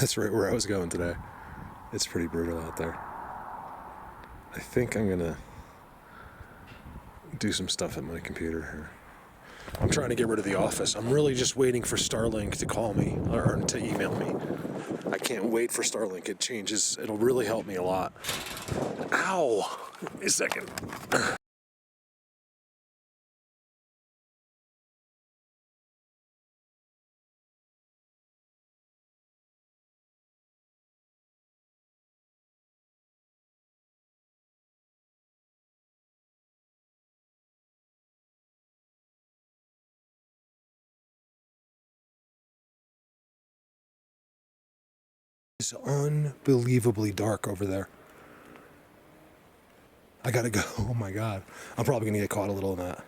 That's right where I was going today. It's pretty brutal out there. I think I'm gonna do some stuff at my computer here. I'm trying to get rid of the office. I'm really just waiting for Starlink to call me or to email me. I can't wait for Starlink. It changes. It'll really help me a lot. Ow! Wait a second. It's unbelievably dark over there. I gotta go. Oh my God. I'm probably gonna get caught a little in that.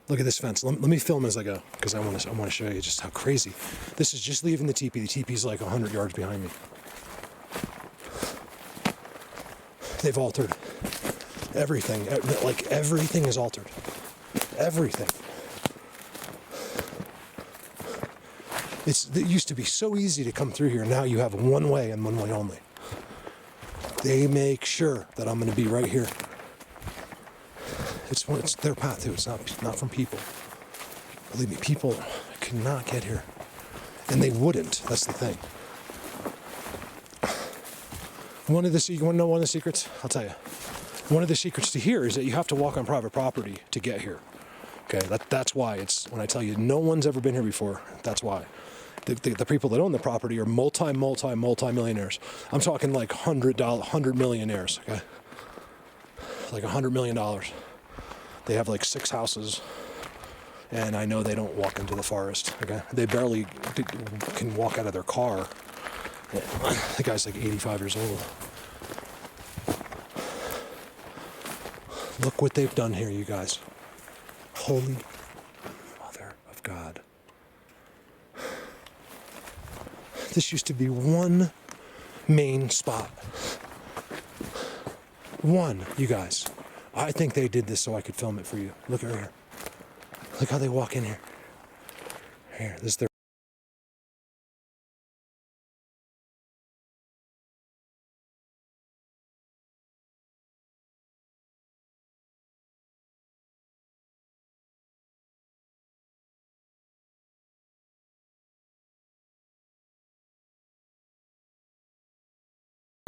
Look at this fence. Let me film as I go because I want to show you just how crazy. This is just leaving the teepee. The teepee's like 100 yards behind me. They've altered everything. Like everything is altered. Everything. It used to be so easy to come through here. Now you have one way and one way only. They make sure that I'm going to be right here. It's their path too. It's not from people. Believe me, people could not get here, and they wouldn't. That's the thing. You want to know one of the secrets? I'll tell you. One of the secrets to here is that you have to walk on private property to get here. Okay, that's why it's when I tell you no one's ever been here before. That's why. The people that own the property are multi-millionaires. I'm talking like $100 millionaires. Okay, like $100 million. They have like 6 houses, and I know they don't walk into the forest. Okay, they barely can walk out of their car. The guy's like 85 years old. Look what they've done here, you guys. Holy Mother of God. This used to be one main spot. One, you guys. I think they did this so I could film it for you. Look right here. Look how they walk in here. Here, this is their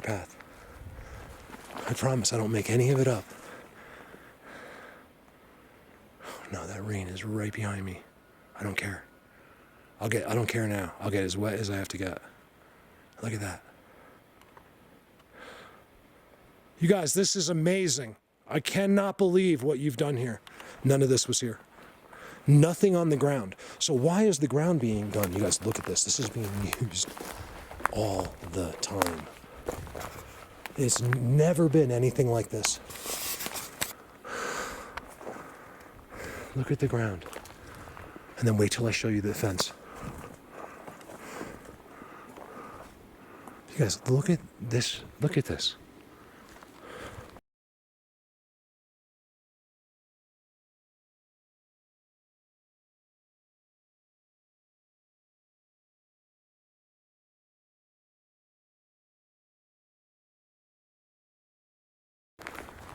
path. I promise I don't make any of it up. No, that rain is right behind me. I don't care. I don't care now. I'll get as wet as I have to get. Look at that. You guys, this is amazing. I cannot believe what you've done here. None of this was here. Nothing on the ground. So why is the ground being done? You guys, look at this. This is being used all the time. It's never been anything like this. Look at the ground. And then wait till I show you the fence. You guys, look at this. Look at this.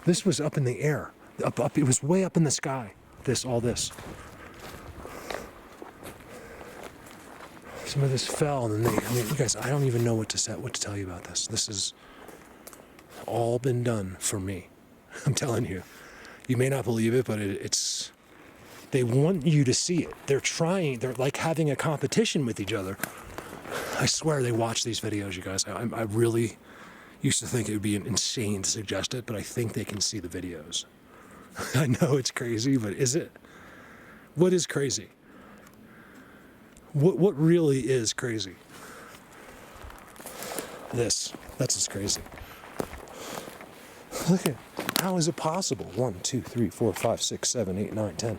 This was up in the air. Up, it was way up in the sky. All this. Some of this fell, and you guys, I don't even know what to tell you about this. This has all been done for me. I'm telling you. You may not believe it, but it's. They want you to see it. They're like having a competition with each other. I swear they watch these videos, you guys. I really used to think it would be insane to suggest it, but I think they can see the videos. I know it's crazy, but is it? What is crazy? What really is crazy? That's what's crazy. Look at, how is it possible? 1, 2, 3, 4, 5, 6, 7, 8, 9, 10,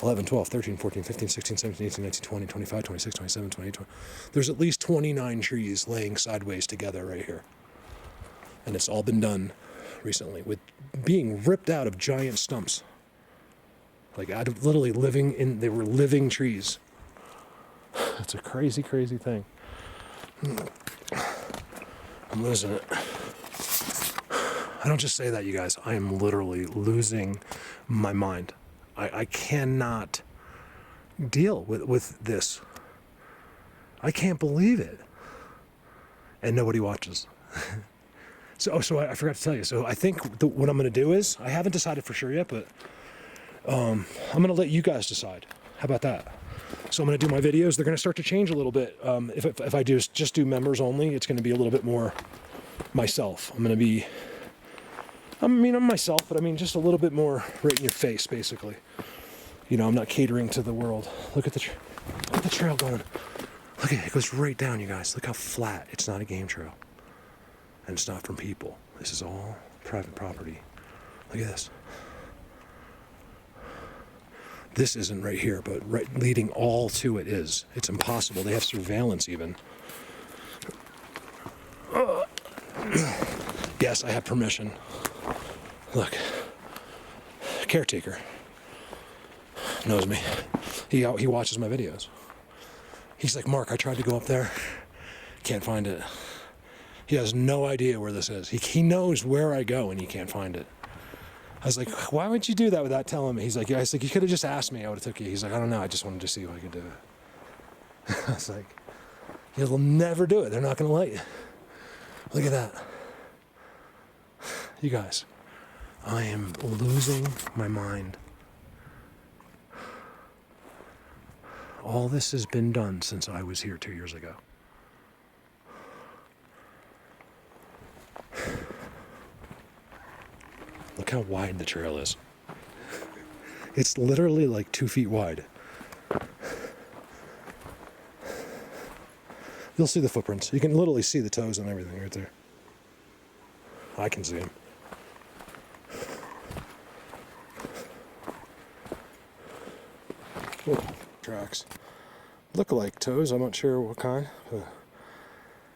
11, 12, 13, 14, 15, 16, 17, 18, 19, 20, 25, 26, 27, 28, 20. There's at least 29 trees laying sideways together right here. And it's all been done recently with being ripped out of giant stumps. Like out of literally they were living trees. It's a crazy, crazy thing. I'm losing it. I don't just say that, you guys. I am literally losing my mind. I cannot deal with this. I can't believe it. And nobody watches. So I forgot to tell you. So I think what I'm going to do is, I haven't decided for sure yet, but I'm going to let you guys decide. How about that? So I'm going to do my videos. They're going to start to change a little bit. If I just do members only, it's going to be a little bit more myself. I'm myself, but I mean just a little bit more right in your face, basically. You know, I'm not catering to the world. Look at the trail going. Look at it. It goes right down, you guys. Look how flat. It's not a game trail. And it's not from people. This is all private property. Look at this. This isn't right here, but right leading all to it is. It's impossible. They have surveillance even. Yes, I have permission. Look. Caretaker. Knows me. He watches my videos. He's like, Mark, I tried to go up there. Can't find it. He has no idea where this is. He knows where I go and he can't find it. I was like, why would you do that without telling me? He's like, yeah. I was like, you could have just asked me. I would have took you. He's like, I don't know. I just wanted to see if I could do it. I was like, you'll never do it. They're not going to let you. Look at that. You guys, I am losing my mind. All this has been done since I was here 2 years ago. Look how wide the trail is. It's literally like 2 feet wide. You'll see the footprints. You can literally see the toes and everything right there. I can see them. Whoa, tracks. Look like toes. I'm not sure what kind, but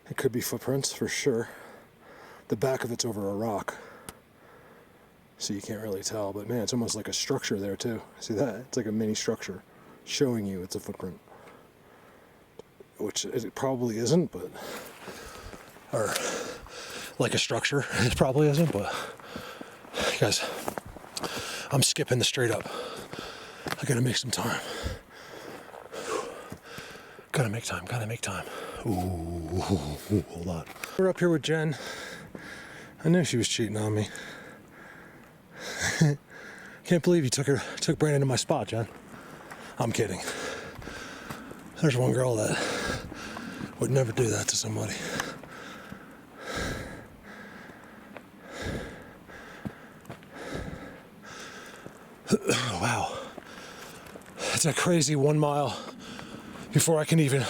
it could be footprints for sure. The back of it's over a rock, so you can't really tell, but man, it's almost like a structure there too. See that? It's like a mini structure showing you it's a footprint, which it probably isn't, but, or like a structure, it probably isn't, but guys, I'm skipping the straight up. I gotta make some time. Gotta make time. Ooh, hold on. We're up here with Jen. I knew she was cheating on me. Can't believe you took Brandon to my spot, Jen. I'm kidding. There's one girl that would never do that to somebody. Wow. It's a crazy 1 mile before I can even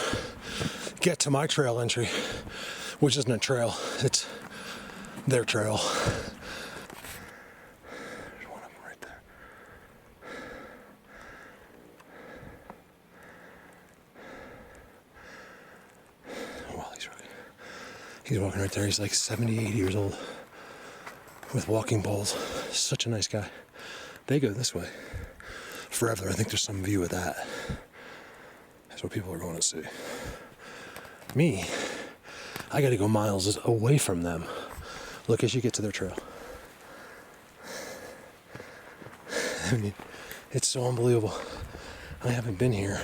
get to my trail entry, which isn't a trail, it's their trail. There's one of them right there. Oh, wow, he's walking right there. He's like 70, 80 years old with walking poles. Such a nice guy. They go this way forever. I think there's some view of that. That's what people are going to see. Me, I got to go miles away from them. Look as you get to their trail. I mean, it's so unbelievable. I haven't been here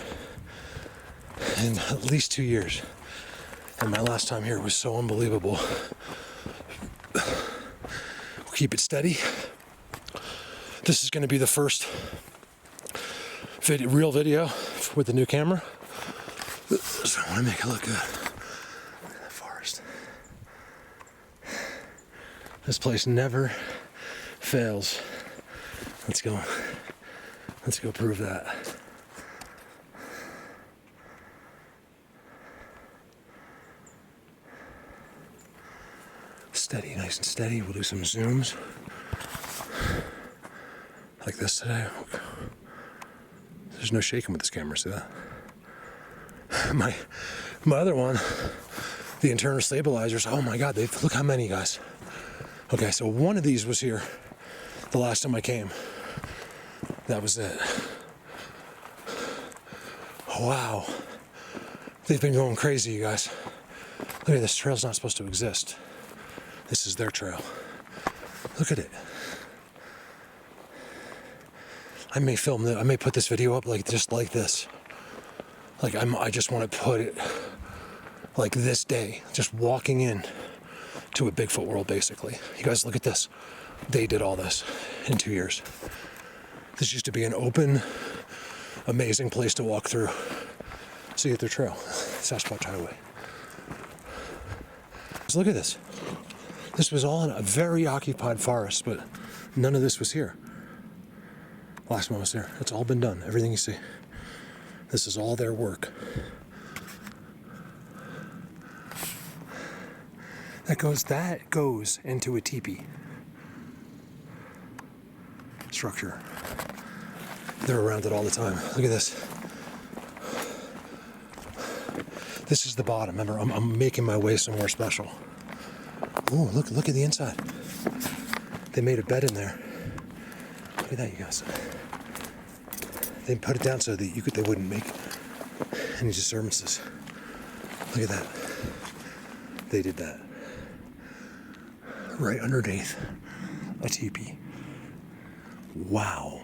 in at least 2 years. And my last time here was so unbelievable. We'll keep it steady. This is going to be the first real video with the new camera. So I want to make it look good. Look at that forest. This place never fails. Let's go prove that. Steady, nice and steady. We'll do some zooms. Like this today. There's no shaking with this camera, see that? My other one, the internal stabilizers, oh my God, look how many, guys. Okay, so one of these was here the last time I came. That was it. Wow. They've been going crazy, you guys. Look at this, trail's not supposed to exist. This is their trail. Look at it. I may film it, I may put this video up like just like this. Like I just want to put it like this day, just walking in to a Bigfoot world basically. You guys look at this. They did all this in 2 years. This used to be an open, amazing place to walk through. See at their trail, Sasquatch Highway. So look at this. This was all in a very occupied forest, but none of this was here. Last one was there. It's all been done. Everything you see. This is all their work. That goes into a teepee structure. They're around it all the time. Look at this. This is the bottom. Remember, I'm making my way somewhere special. Oh, look at the inside. They made a bed in there. Look at that, you guys. They put it down so that they wouldn't make any disturbances. Look at that. They did that. Right underneath a teepee. Wow.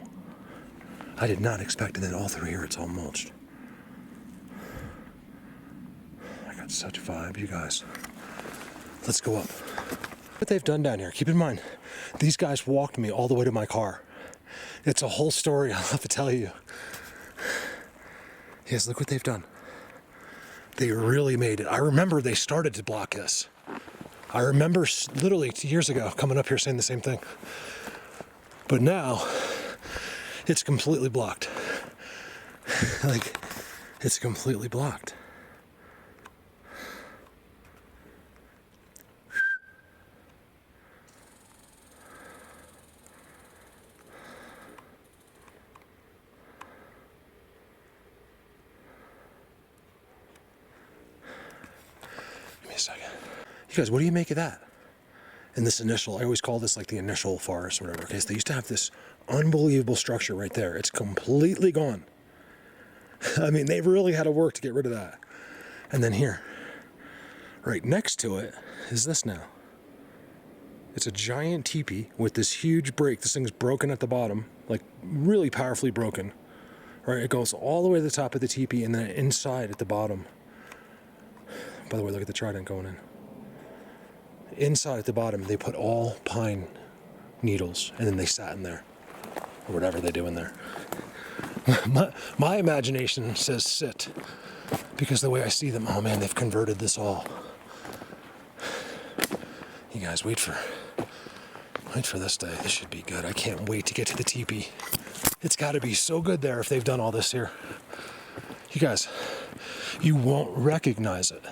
I did not expect it. And then all through here, it's all mulched. I got such a vibe, you guys. Let's go up. What they've done down here, keep in mind, these guys walked me all the way to my car. It's a whole story I'll have to tell you. Yes, look what they've done. They really made it. I remember they started to block this. I remember literally 2 years ago coming up here saying the same thing. But now, it's completely blocked. Like, it's completely blocked. Give me a second. You guys, what do you make of that? And this initial, I always call this like the initial forest or whatever. Okay, so they used to have this unbelievable structure right there. It's completely gone. I mean, they really had to work to get rid of that. And then here, right next to it, is this now. It's a giant teepee with this huge break. This thing's broken at the bottom, like really powerfully broken. Right, it goes all the way to the top of the teepee and then inside at the bottom. By the way, look at the trident going in. Inside at the bottom, they put all pine needles, and then they sat in there, or whatever they do in there. My imagination says sit, because the way I see them, oh man, they've converted this all. You guys, wait for this day. This should be good. I can't wait to get to the teepee. It's got to be so good there if they've done all this here. You guys, you won't recognize it.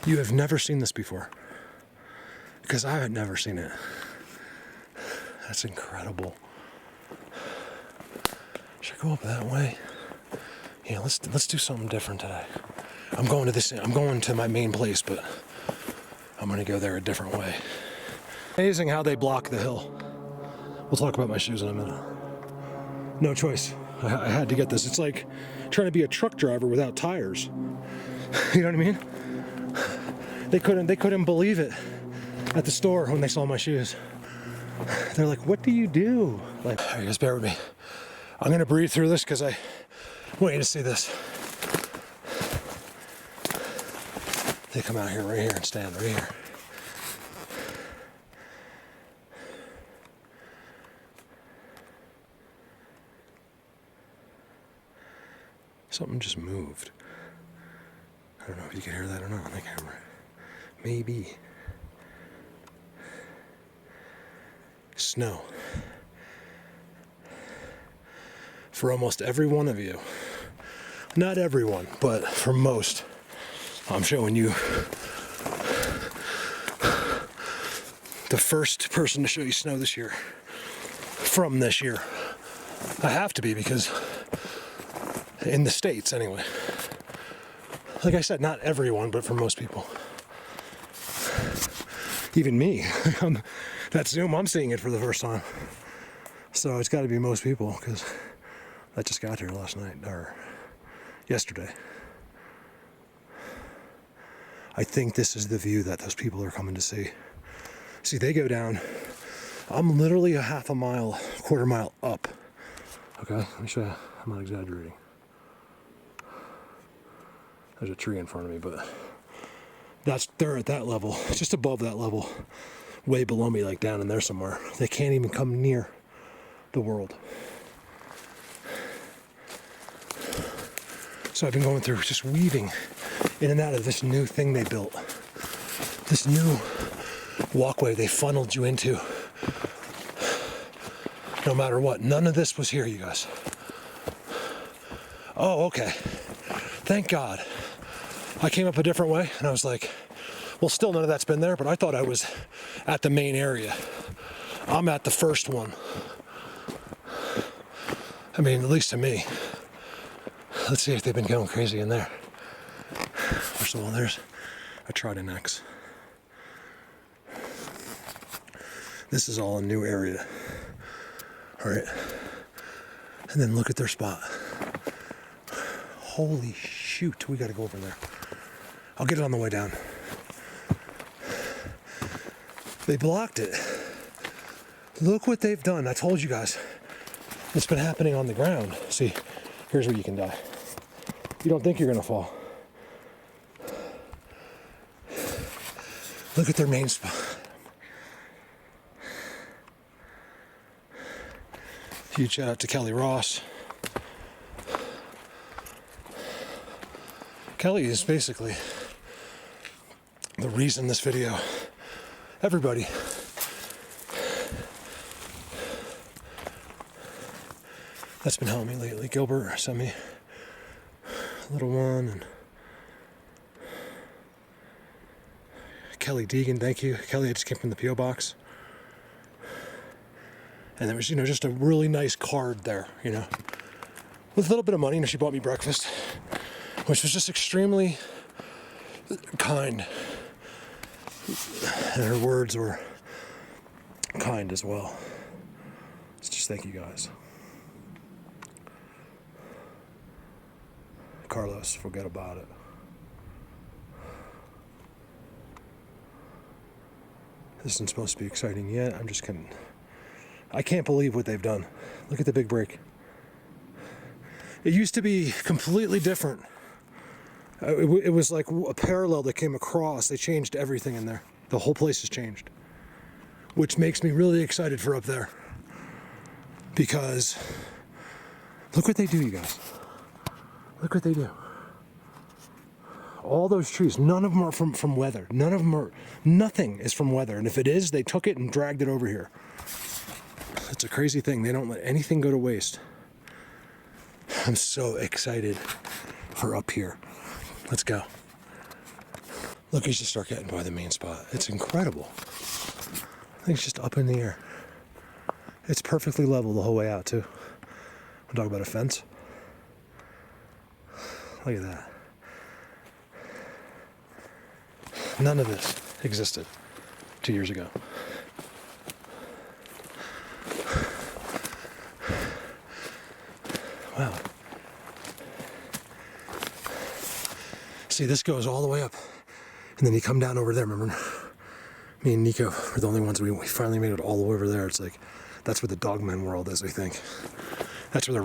You have never seen this before. Because I had never seen it. That's incredible. Should I go up that way? Yeah, let's do something different today. I'm going to my main place, but I'm gonna go there a different way. Amazing how they block the hill. We'll talk about my shoes in a minute. No choice. I had to get this. It's like trying to be a truck driver without tires. You know what I mean? They couldn't believe it at the store when they saw my shoes. They're like, what do you do? Like, all right, guys, bear with me. I'm gonna breathe through this because I want you to see this. They come out here right here and stand right here. Something just moved. I don't know if you can hear that or not on the camera. Maybe. Snow. For almost every one of you. Not everyone, but for most. I'm showing you the first person to show you snow this year. From this year. I have to be because in the States anyway. Like I said, not everyone, but for most people. Even me. That Zoom, I'm seeing it for the first time. So it's got to be most people because I just got here last night or yesterday. I think this is the view that those people are coming to see. See, they go down. I'm literally a half a mile, quarter mile up. Okay, let me show you. I'm not exaggerating. There's a tree in front of me, but they're at that level, just above that level, way below me, like down in there somewhere. They can't even come near the world. So I've been going through, just weaving in and out of this new thing they built. This new walkway they funneled you into. No matter what, none of this was here, you guys. Oh, okay. Thank God. I came up a different way and I was like, well, still none of that's been there, but I thought I was at the main area. I'm at the first one. I mean, at least to me. Let's see if they've been going crazy in there. First of all, there's a Trident X. This is all a new area. All right. And then look at their spot. Holy shoot, we gotta go over there. I'll get it on the way down. They blocked it. Look what they've done. I told you guys. It's been happening on the ground. See, here's where you can die. You don't think you're gonna fall. Look at their main spot. Huge shout out to Kelly Ross. Kelly is basically the reason this video, everybody, that's been helping me lately. Gilbert sent me a little one, and Kelly Deegan, thank you. Kelly, I just came from the P.O. box. And there was, just a really nice card there, with a little bit of money. She bought me breakfast, which was just extremely kind. And her words were kind as well. It's just thank you guys. Carlos, forget about it. This isn't supposed to be exciting yet. I'm just kidding. I can't believe what they've done. Look at the big break. It used to be completely different. It was like a parallel that came across. They changed everything in there. The whole place has changed. Which makes me really excited for up there. Because look what they do, you guys. Look what they do. All those trees, none of them are from weather. Nothing is from weather. And if it is, they took it and dragged it over here. It's a crazy thing. They don't let anything go to waste. I'm so excited for up here. Let's go. Look, you should start getting by the main spot. It's incredible. I think it's just up in the air. It's perfectly level the whole way out, too. We'll talk about a fence. Look at that. None of this existed 2 years ago. Wow. See, this goes all the way up. And then you come down over there, remember? Me and Nico were the only ones, we finally made it all the way over there. It's like, that's where the Dogman world is, I think. That's where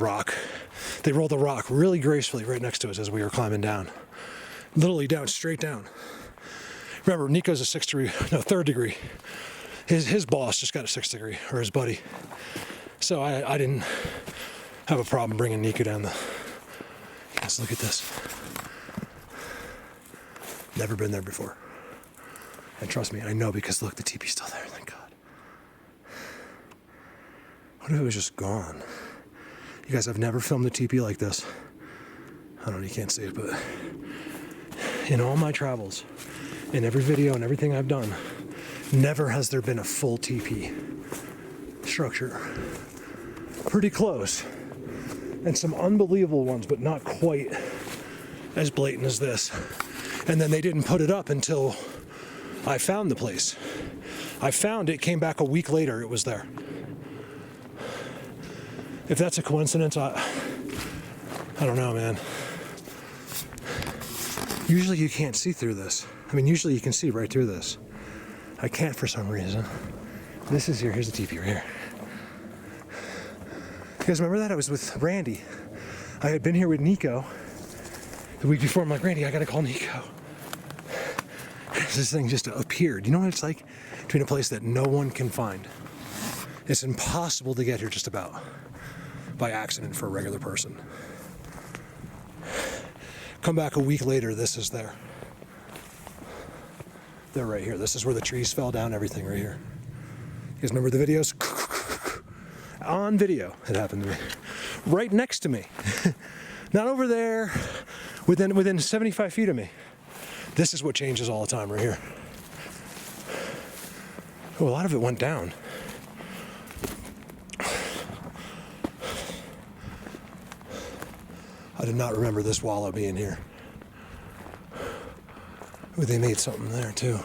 they rolled the rock really gracefully right next to us as we were climbing down. Literally down, straight down. Remember, Nico's a third degree. His boss just got a 6th degree, or his buddy. So I didn't have a problem bringing Nico down the... Guys, look at this. Never been there before. And trust me, I know, because look, the teepee's still there, thank God. What if it was just gone? You guys, I've never filmed a teepee like this. I don't know, you can't see it, but in all my travels, in every video and everything I've done, never has there been a full teepee structure. Pretty close. And some unbelievable ones, but not quite as blatant as this. And then they didn't put it up until I found the place. I found it, came back a week later, it was there. If that's a coincidence, I don't know, man. Usually you can't see through this. I mean, usually you can see right through this. I can't for some reason. This is here. Here's the teepee right here. You guys remember that? I was with Randy. I had been here with Nico the week before. I'm like, Randy, I gotta call Nico. This thing just appeared. You know what it's like? Between a place that no one can find. It's impossible to get here just about by accident for a regular person. Come back a week later, this is there. They're right here. This is where the trees fell down, everything right here. You guys remember the videos? On video, it happened to me. Right next to me. Not over there, within 75 feet of me. This is what changes all the time right here. Oh, a lot of it went down. I did not remember this wallow being here. Ooh, they made something there too.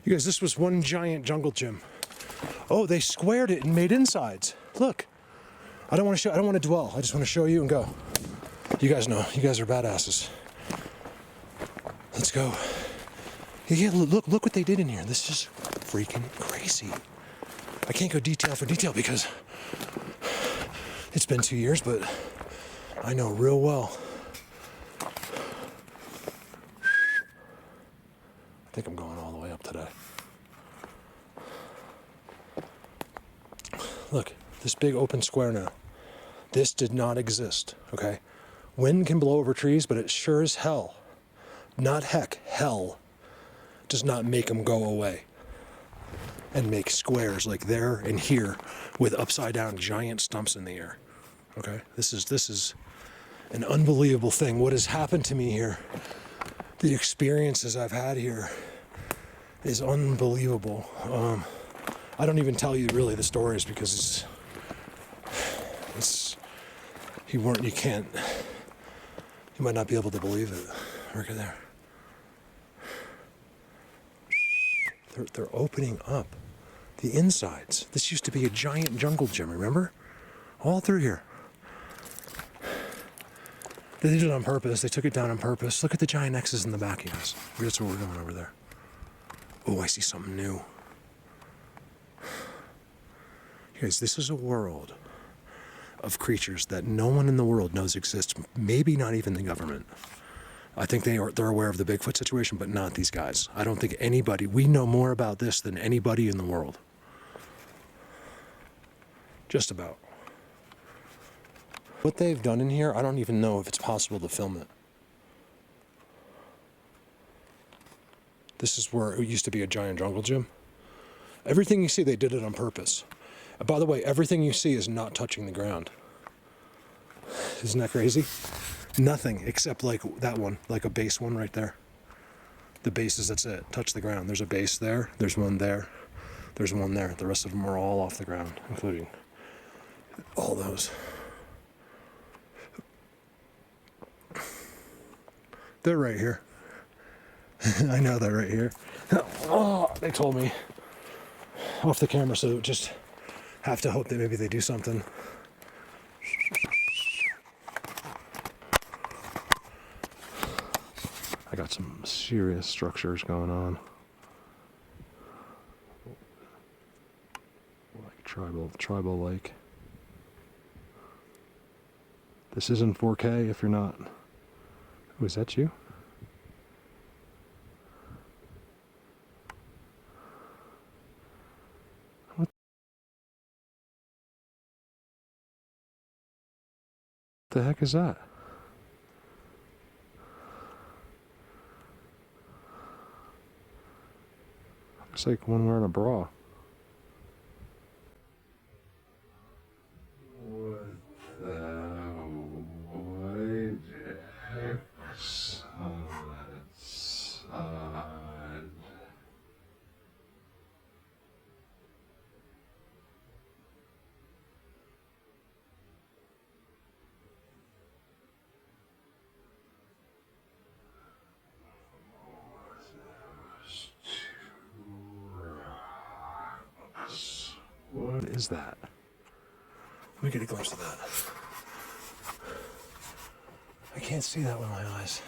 You guys, this was one giant jungle gym. Oh, they squared it and made insides. Look, I don't want to dwell. I just want to show you and go. You guys know, you guys are badasses. Let's go. Yeah, look what they did in here. This is freaking crazy. I can't go detail for detail because it's been 2 years, but I know real well. I think I'm going all the way up today. Look, this big open square now. This did not exist, okay? Wind can blow over trees, but it sure as hell, not heck, hell, does not make them go away and make squares like there and here with upside down giant stumps in the air. Okay, this is an unbelievable thing. What has happened to me here, the experiences I've had here is unbelievable. I don't even tell you really the stories because you can't, you might not be able to believe it. Look at there. They're opening up the insides. This used to be a giant jungle gym, remember? All through here. They did it on purpose. They took it down on purpose. Look at the giant X's in the back, you guys. That's where we're going over there. Oh, I see something new. You guys, this is a world of creatures that no one in the world knows exist. Maybe not even the government. I think they're aware of the Bigfoot situation, but not these guys. I don't think anybody, we know more about this than anybody in the world. Just about. What they've done in here, I don't even know if it's possible to film it. This is where it used to be a giant jungle gym. Everything you see, they did it on purpose. And by the way, everything you see is not touching the ground. Isn't that crazy? Nothing except like that one, like a base one right there. The bases, that's it. Touch the ground. There's a base there. There's one there. There's one there. The rest of them are all off the ground, including all those. They're right here. I know they're right here. Oh, they told me off the camera, so just have to hope that maybe they do something. I got some serious structures going on. Like tribal like. This isn't 4K if you're not. Oh, is that you? What the heck is that? Looks like one wearing a bra. What is that? Let me get a glimpse of that. I can't see that with my eyes.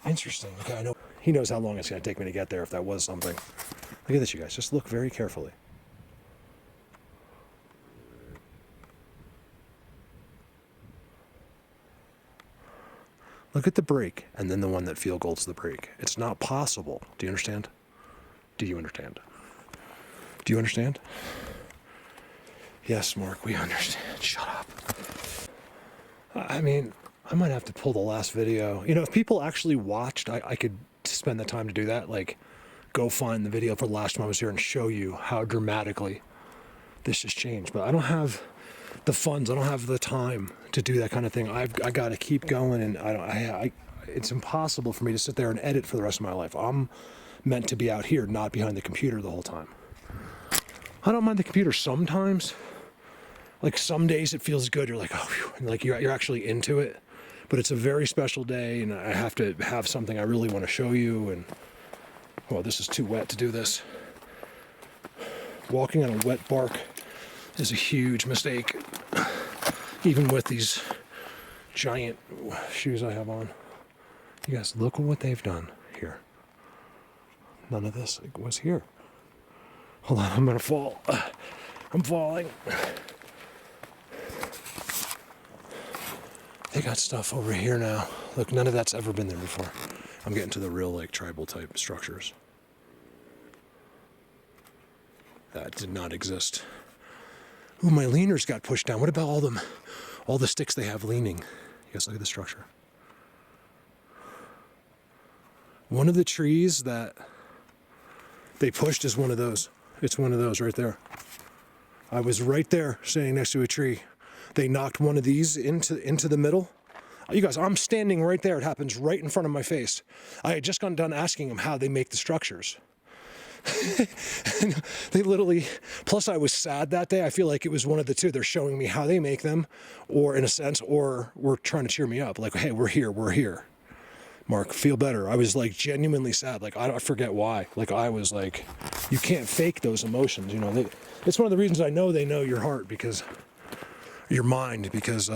Interesting. Okay, I know. He knows how long it's going to take me to get there if that was something. Look at this, you guys. Just look very carefully. Look at the break and then the one that field goals the break. It's not possible. Do you understand? Do you understand? Do you understand? Yes, Mark, we understand. Shut up. I mean, I might have to pull the last video. You know, if people actually watched, I could spend the time to do that. Like, go find the video for the last time I was here and show you how dramatically this has changed. But I don't have the funds. I don't have the time to do that kind of thing. I got to keep going, and it's impossible for me to sit there and edit for the rest of my life. I'm meant to be out here, not behind the computer the whole time. I don't mind the computer sometimes. Like some days it feels good. You're like, oh, phew, and like you're actually into it. But it's a very special day, and I have to have something I really want to show you. And well, this is too wet to do this. Walking on a wet bark is a huge mistake, even with these giant shoes I have on. You guys, look at what they've done here. None of this was here. Hold on, I'm gonna fall. I'm falling. They got stuff over here now. Look, none of that's ever been there before. I'm getting to the real, like, tribal type structures. That did not exist. Ooh, my leaners got pushed down. What about all the sticks they have leaning? You guys look at the structure. One of the trees that they pushed is one of those. It's one of those right there. I was right there standing next to a tree. They knocked one of these into the middle. You guys, I'm standing right there. It happens right in front of my face. I had just gotten done asking them how they make the structures. They literally, plus I was sad that day. I feel like it was one of the two. They're showing me how they make them, or in a sense, or we're trying to cheer me up. Like, hey, we're here. Mark, feel better. I was like genuinely sad. Like, I forget why. Like, I was like, you can't fake those emotions. You know, it's one of the reasons I know they know your heart, because your mind, because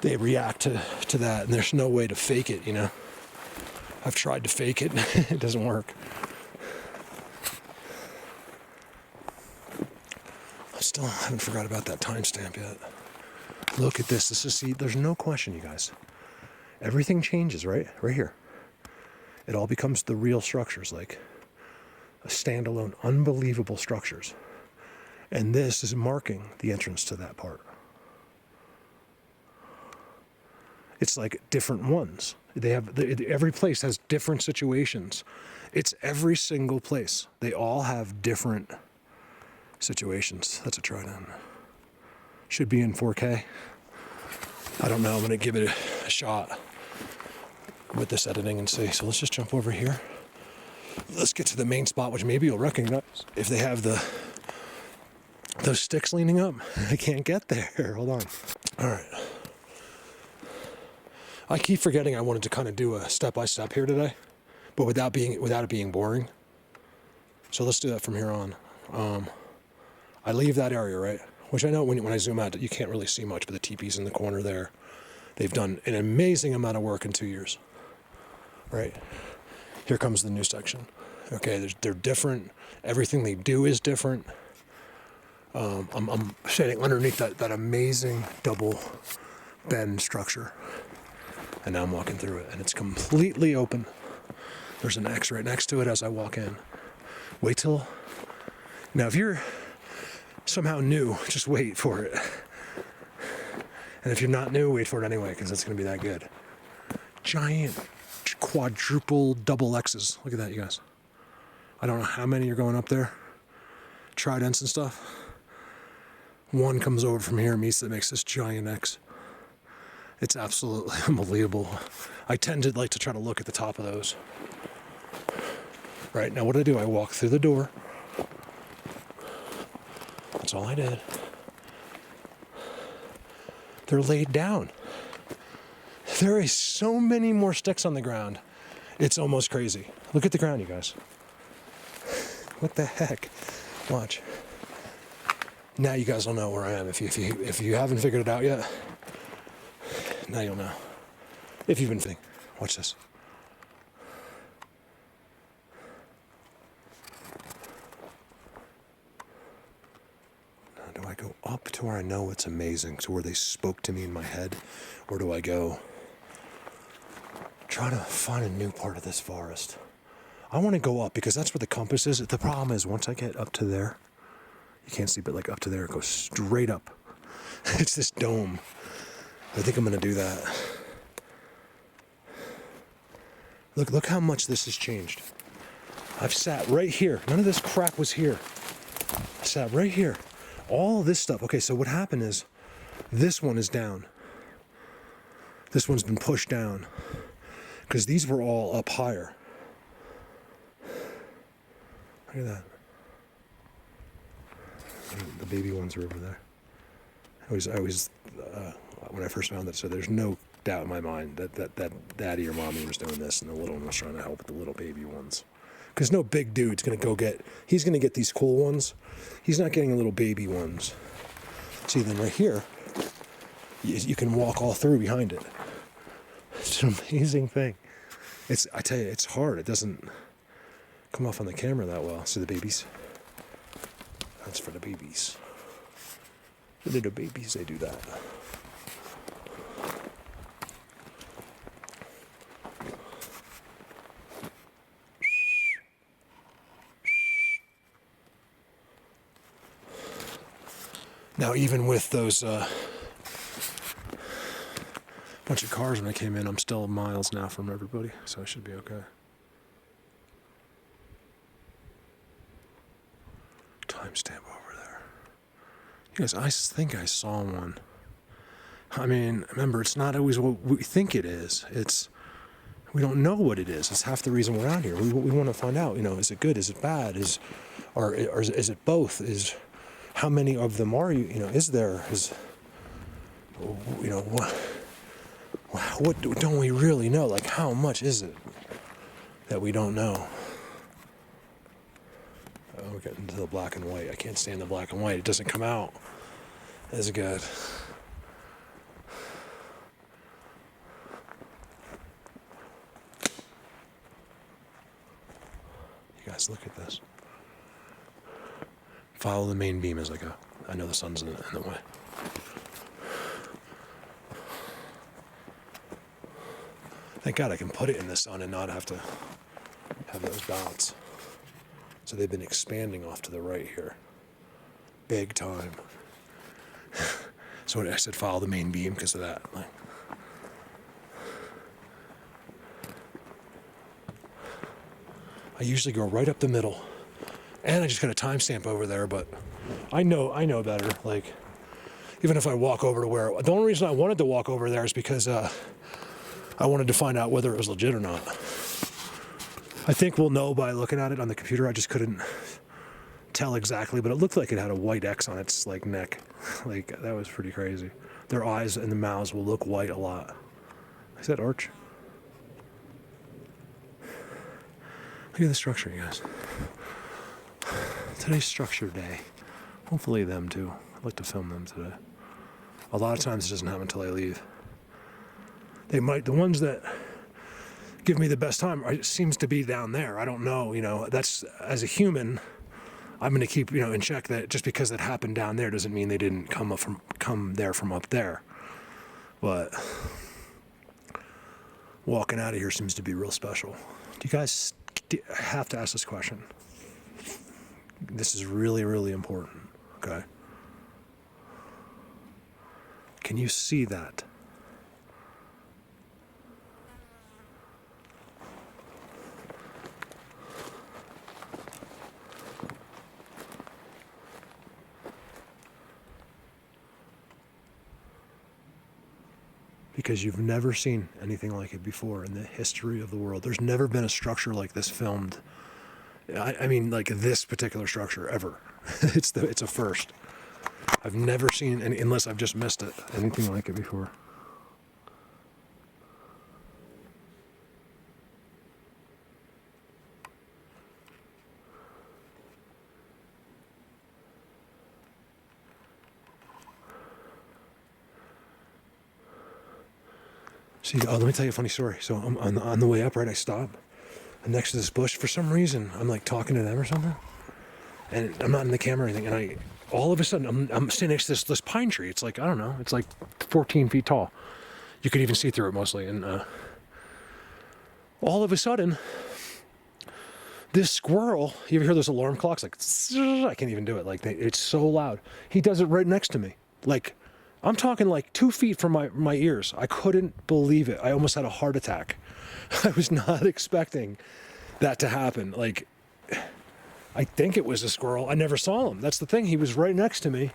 they react to that, and there's no way to fake it, you know. I've tried to fake it. It doesn't work. I still haven't forgot about that timestamp yet. Look at this. See, there's no question, you guys. Everything changes, right? Right here. It all becomes the real structures, like a standalone, unbelievable structures. And this is marking the entrance to that part. It's like different ones. They have every place has different situations. It's every single place. They all have different situations. That's a trident. Should be in 4K. I don't know. I'm gonna give it a shot with this editing and see. So let's just jump over here. Let's get to the main spot, which maybe you'll recognize if they have those sticks leaning up. I can't get there. Hold on. All right. I keep forgetting I wanted to kind of do a step-by-step here today, but without it being boring. So let's do that from here on. I leave that area, right? Which I know when I zoom out, you can't really see much, but the teepee's in the corner there. They've done an amazing amount of work in 2 years, right? Here comes the new section. Okay, they're different. Everything they do is different. I'm standing underneath that amazing double bend structure. And now I'm walking through it, and it's completely open. There's an X right next to it as I walk in. Wait till... Now, if you're somehow new, just wait for it. And if you're not new, wait for it anyway, because it's going to be that good. Giant quadruple double X's. Look at that, you guys. I don't know how many are going up there. Tridents and stuff. One comes over from here and meets that makes this giant X. It's absolutely unbelievable. I tend to like to try to look at the top of those. Right, now what do? I walk through the door. That's all I did. They're laid down. There is so many more sticks on the ground. It's almost crazy. Look at the ground, you guys. What the heck? Watch. Now you guys will know where I am. If you haven't figured it out yet, now you'll know. If you've been thinking, watch this. Now, do I go up to where I know it's amazing, to where they spoke to me in my head, or do I go try to find a new part of this forest? I want to go up because that's where the compass is. The problem is once I get up to there, you can't see, but like up to there, it goes straight up. It's this dome. I think I'm going to do that. Look how much this has changed. I've sat right here. None of this crap was here. I sat right here. All this stuff. Okay, so what happened is this one is down. This one's been pushed down because these were all up higher. Look at that. The baby ones are over there. I always when I first found that, so there's no doubt in my mind that daddy or mommy was doing this and the little one was trying to help with the little baby ones. Because no big dude's going to he's going to get these cool ones. He's not getting the little baby ones. See, then right here, you can walk all through behind it. It's an amazing thing. I tell you, it's hard. It doesn't come off on the camera that well. See the babies? That's for the babies. The little babies, they do that. Now, even with those bunch of cars when I came in, I'm still miles now from everybody, so I should be okay. Timestamp over there. You guys, I think I saw one. I mean, remember, it's not always what we think it is. We don't know what it is. It's half the reason we're out here. We want to find out, is it good? Is it bad? Or is it both? How many of them are is there? What don't we really know? Like, how much is it that we don't know? Oh, we're getting into the black and white. I can't stand the black and white. It doesn't come out as good. You guys, look at this. Follow the main beam as I go. I know the sun's in the way. Thank God I can put it in the sun and not have to have those dots. So they've been expanding off to the right here. Big time. So I said follow the main beam because of that. I usually go right up the middle. And I just got a timestamp over there, but I know better. Like, even if I walk over to where... The only reason I wanted to walk over there is because I wanted to find out whether it was legit or not. I think we'll know by looking at it on the computer. I just couldn't tell exactly, but it looked like it had a white X on its neck. Like, that was pretty crazy. Their eyes and the mouths will look white a lot. Is that arch? Look at the structure, you guys. Today's structure day. Hopefully them too. I'd like to film them today. A lot of times it doesn't happen until I leave. The ones that give me the best time seems to be down there. I don't know, that's, as a human, I'm going to keep, in check that just because it happened down there doesn't mean they didn't come there from up there. But walking out of here seems to be real special. Do you guys have to ask this question? This is really, really important, okay? Can you see that? Because you've never seen anything like it before in the history of the world. There's never been a structure like this filmed. I mean, like this particular structure ever. It's a first. I've never seen any, unless I've just missed it, anything like it before. See, let me tell you a funny story. So I'm on the way up, right? I stop. I'm next to this bush. For some reason, I'm like talking to them or something. And I'm not in the camera or anything. And all of a sudden, I'm standing next to this pine tree. It's like, I don't know, it's like 14 feet tall. You could even see through it mostly. And all of a sudden, this squirrel, you ever hear those alarm clocks? Like, I can't even do it. Like, it's so loud. He does it right next to me. Like, I'm talking like 2 feet from my ears. I couldn't believe it. I almost had a heart attack. I was not expecting that to happen. Like, I think it was a squirrel. I never saw him. That's the thing. He was right next to me.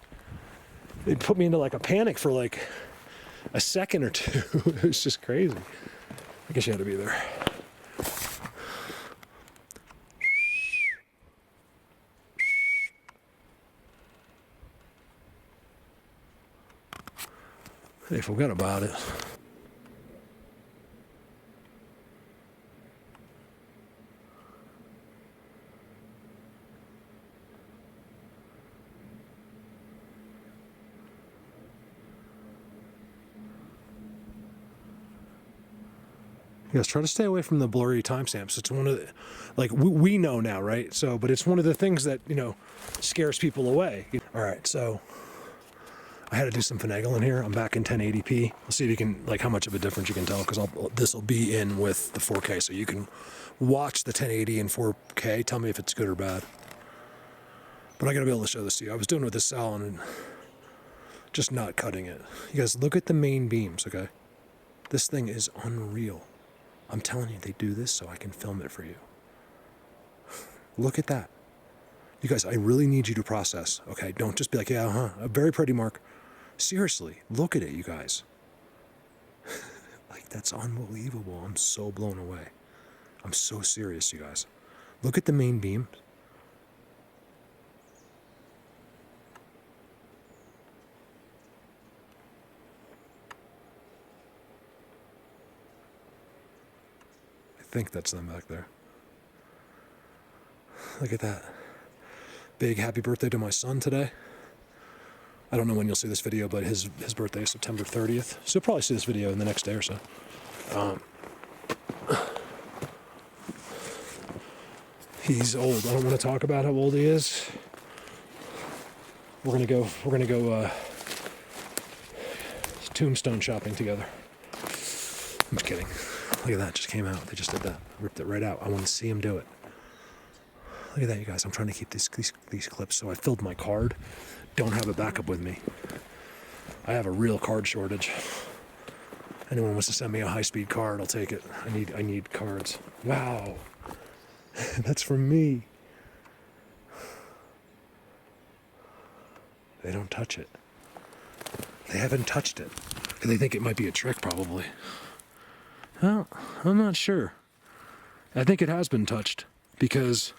It put me into like a panic for like a second or two. It was just crazy. I guess you had to be there. They forgot about it. Yes, try to stay away from the blurry timestamps. It's one of the, like, we know now, right? So, but it's one of the things that, you know, scares people away. All right, so I had to do some finagling here. I'm back in 1080p. Let's see if you can, like, how much of a difference you can tell, because this will be in with the 4K, so you can watch the 1080 in 4K. Tell me if it's good or bad. But I gotta be able to show this to you. I was doing it with this cell and just not cutting it. You guys, look at the main beams, okay? This thing is unreal. I'm telling you, they do this so I can film it for you. Look at that. You guys, I really need you to process, okay? Don't just be like, yeah, very pretty, Mark. Seriously, look at it, you guys. Like, that's unbelievable. I'm so blown away. I'm so serious, you guys. Look at the main beam. I think that's them back there. Look at that. Big happy birthday to my son today. I don't know when you'll see this video, but his birthday is September 30th. So you'll probably see this video in the next day or so. He's old. I don't want to talk about how old he is. We're gonna go tombstone shopping together. I'm just kidding. Look at that, just came out. They just did that. Ripped it right out. I want to see him do it. Look at that, you guys. I'm trying to keep these clips. So I filled my card. Don't have a backup with me. I have a real card shortage. Anyone wants to send me a high-speed card, I'll take it. I need cards. Wow. That's from me. They don't touch it. They haven't touched it. They think it might be a trick, probably. Well, I'm not sure. I think it has been touched, because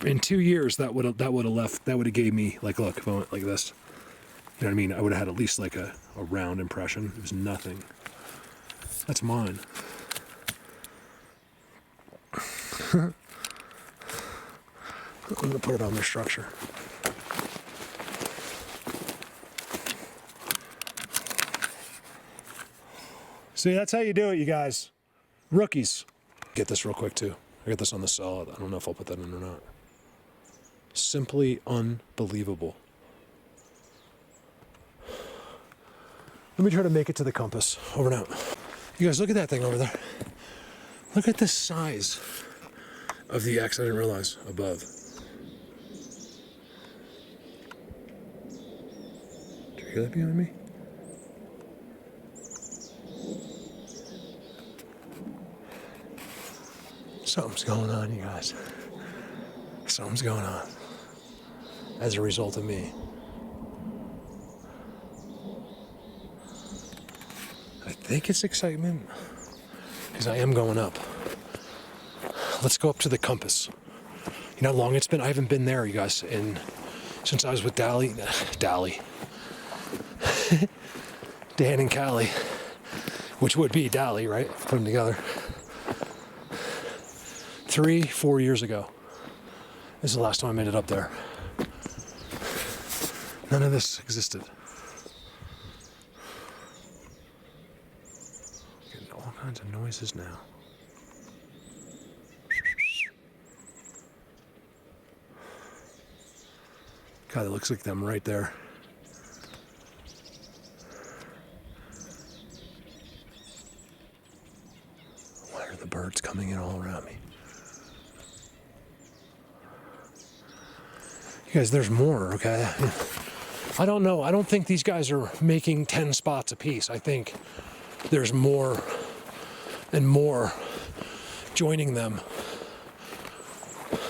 in 2 years that would have gave me, like, look, if I went like this, you know what I mean? I would have had at least like a round impression. It was nothing. That's mine. I'm gonna put it on their structure. See, that's how you do it, you guys. Rookies. Get this real quick, too. I got this on the cell. I don't know if I'll put that in or not. Simply unbelievable. Let me try to make it to the compass. Over and out. You guys, look at that thing over there. Look at the size of the X. I didn't realize above. Do you hear that behind me? Something's going on, you guys. Something's going on. As a result of me. I think it's excitement, because I am going up. Let's go up to the compass. You know how long it's been? I haven't been there, you guys, since I was with Dally. Dan and Callie, which would be Dally, right? Put them together. 3-4 years ago. This is the last time I made it up there. None of this existed. kinds of noises now. God, it looks like them right there. Why are the birds coming in all around me? You guys, there's more, okay? I don't know. I don't think these guys are making 10 spots apiece. I think there's more and more joining them.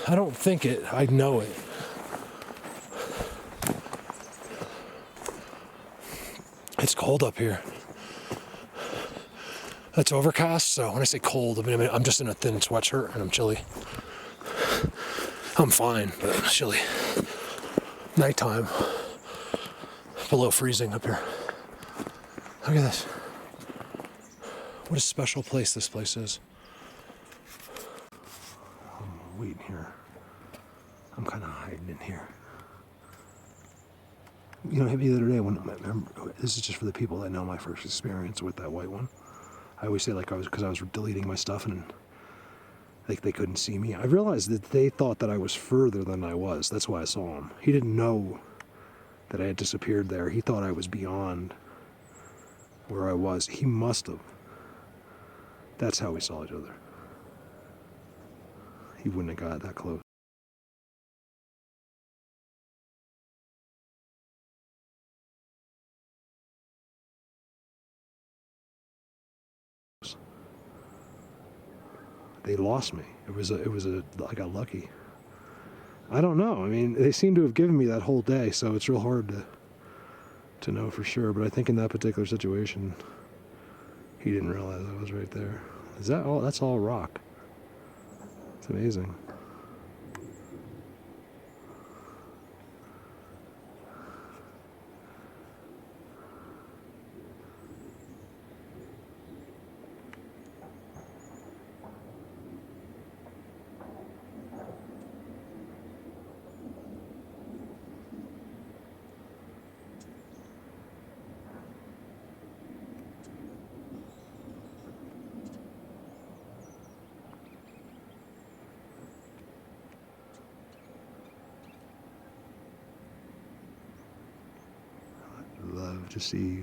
I don't think it. I know it. It's cold up here. It's overcast, so when I say cold, I mean, I'm just in a thin sweatshirt and I'm chilly. I'm fine, but it's chilly. Nighttime. Below freezing up here. Look at this. What a special place this place is. I'm waiting here. I'm kind of hiding in here. You know, it hit me the other day when, this is just for the people that know my first experience with that white one. I always say like because I was deleting my stuff and like they couldn't see me. I realized that they thought that I was further than I was. That's why I saw him. He didn't know that I had disappeared there. He thought I was beyond where I was. He must have. That's how we saw each other. He wouldn't have got that close. They lost me. I got lucky. I don't know. I mean, they seem to have given me that whole day, so it's real hard to know for sure. But I think in that particular situation, he didn't realize I was right there. Is that all? That's all rock. It's amazing. Love to see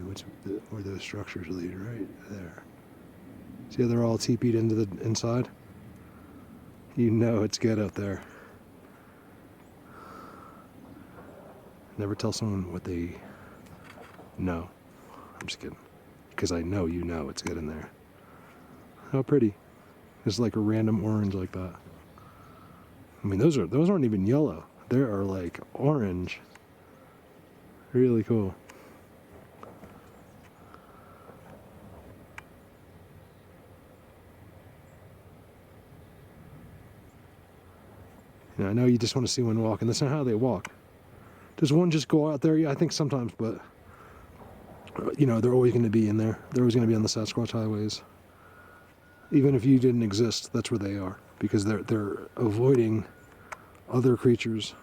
where those structures lead right there. See how they're all teepeed into the inside? You know it's good out there. Never tell someone what they know. I'm just kidding. Because I know you know it's good in there. How pretty. It's like a random orange like that. I mean, those aren't even yellow. They are like orange. Really cool. You know, I know you just want to see one walk, and that's not how they walk. Does one just go out there? Yeah, I think sometimes, but you know, they're always going to be in there. They're always going to be on the Sasquatch highways. Even if you didn't exist, that's where they are, because they're avoiding other creatures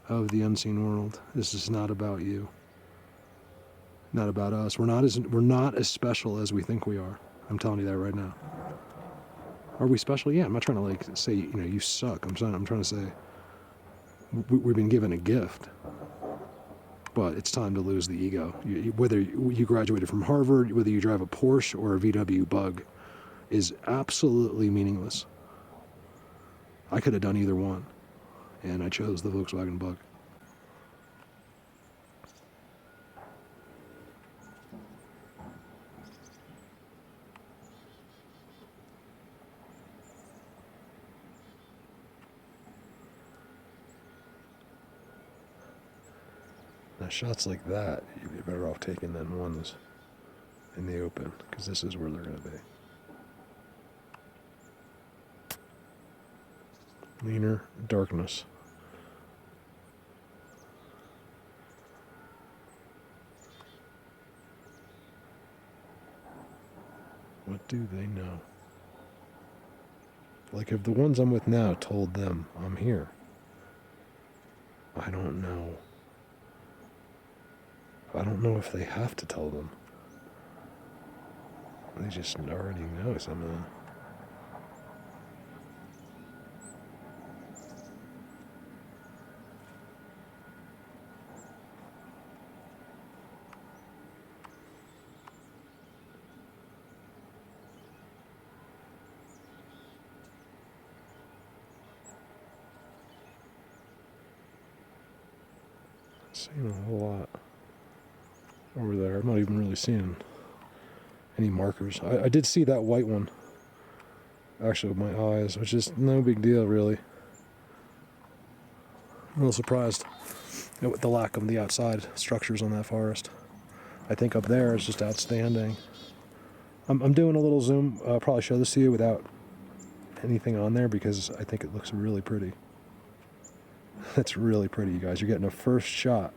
of the unseen world. This is not about you. Not about us. We're not as special as we think we are. I'm telling you that right now. Are we special? Yeah, I'm not trying to like say, you know, you suck. I'm trying to say we've been given a gift, but it's time to lose the ego. Whether you graduated from Harvard, whether you drive a Porsche or a VW Bug, is absolutely meaningless. I could have done either one, and I chose the Volkswagen Bug. Now, shots like that, you'd be better off taking than ones in the open, because this is where they're going to be. Leaner darkness. What do they know? Like if the ones I'm with now told them I'm here, I don't know. I don't know if they have to tell them. They just already know somehow. Seeing a whole lot over there. I'm not even really seeing any markers. I did see that white one, actually, with my eyes, which is no big deal, really. I'm a little surprised at the lack of the outside structures on that forest. I think up there is just outstanding. I'm doing a little zoom. I'll probably show this to you without anything on there because I think it looks really pretty. It's really pretty, you guys. You're getting a first shot.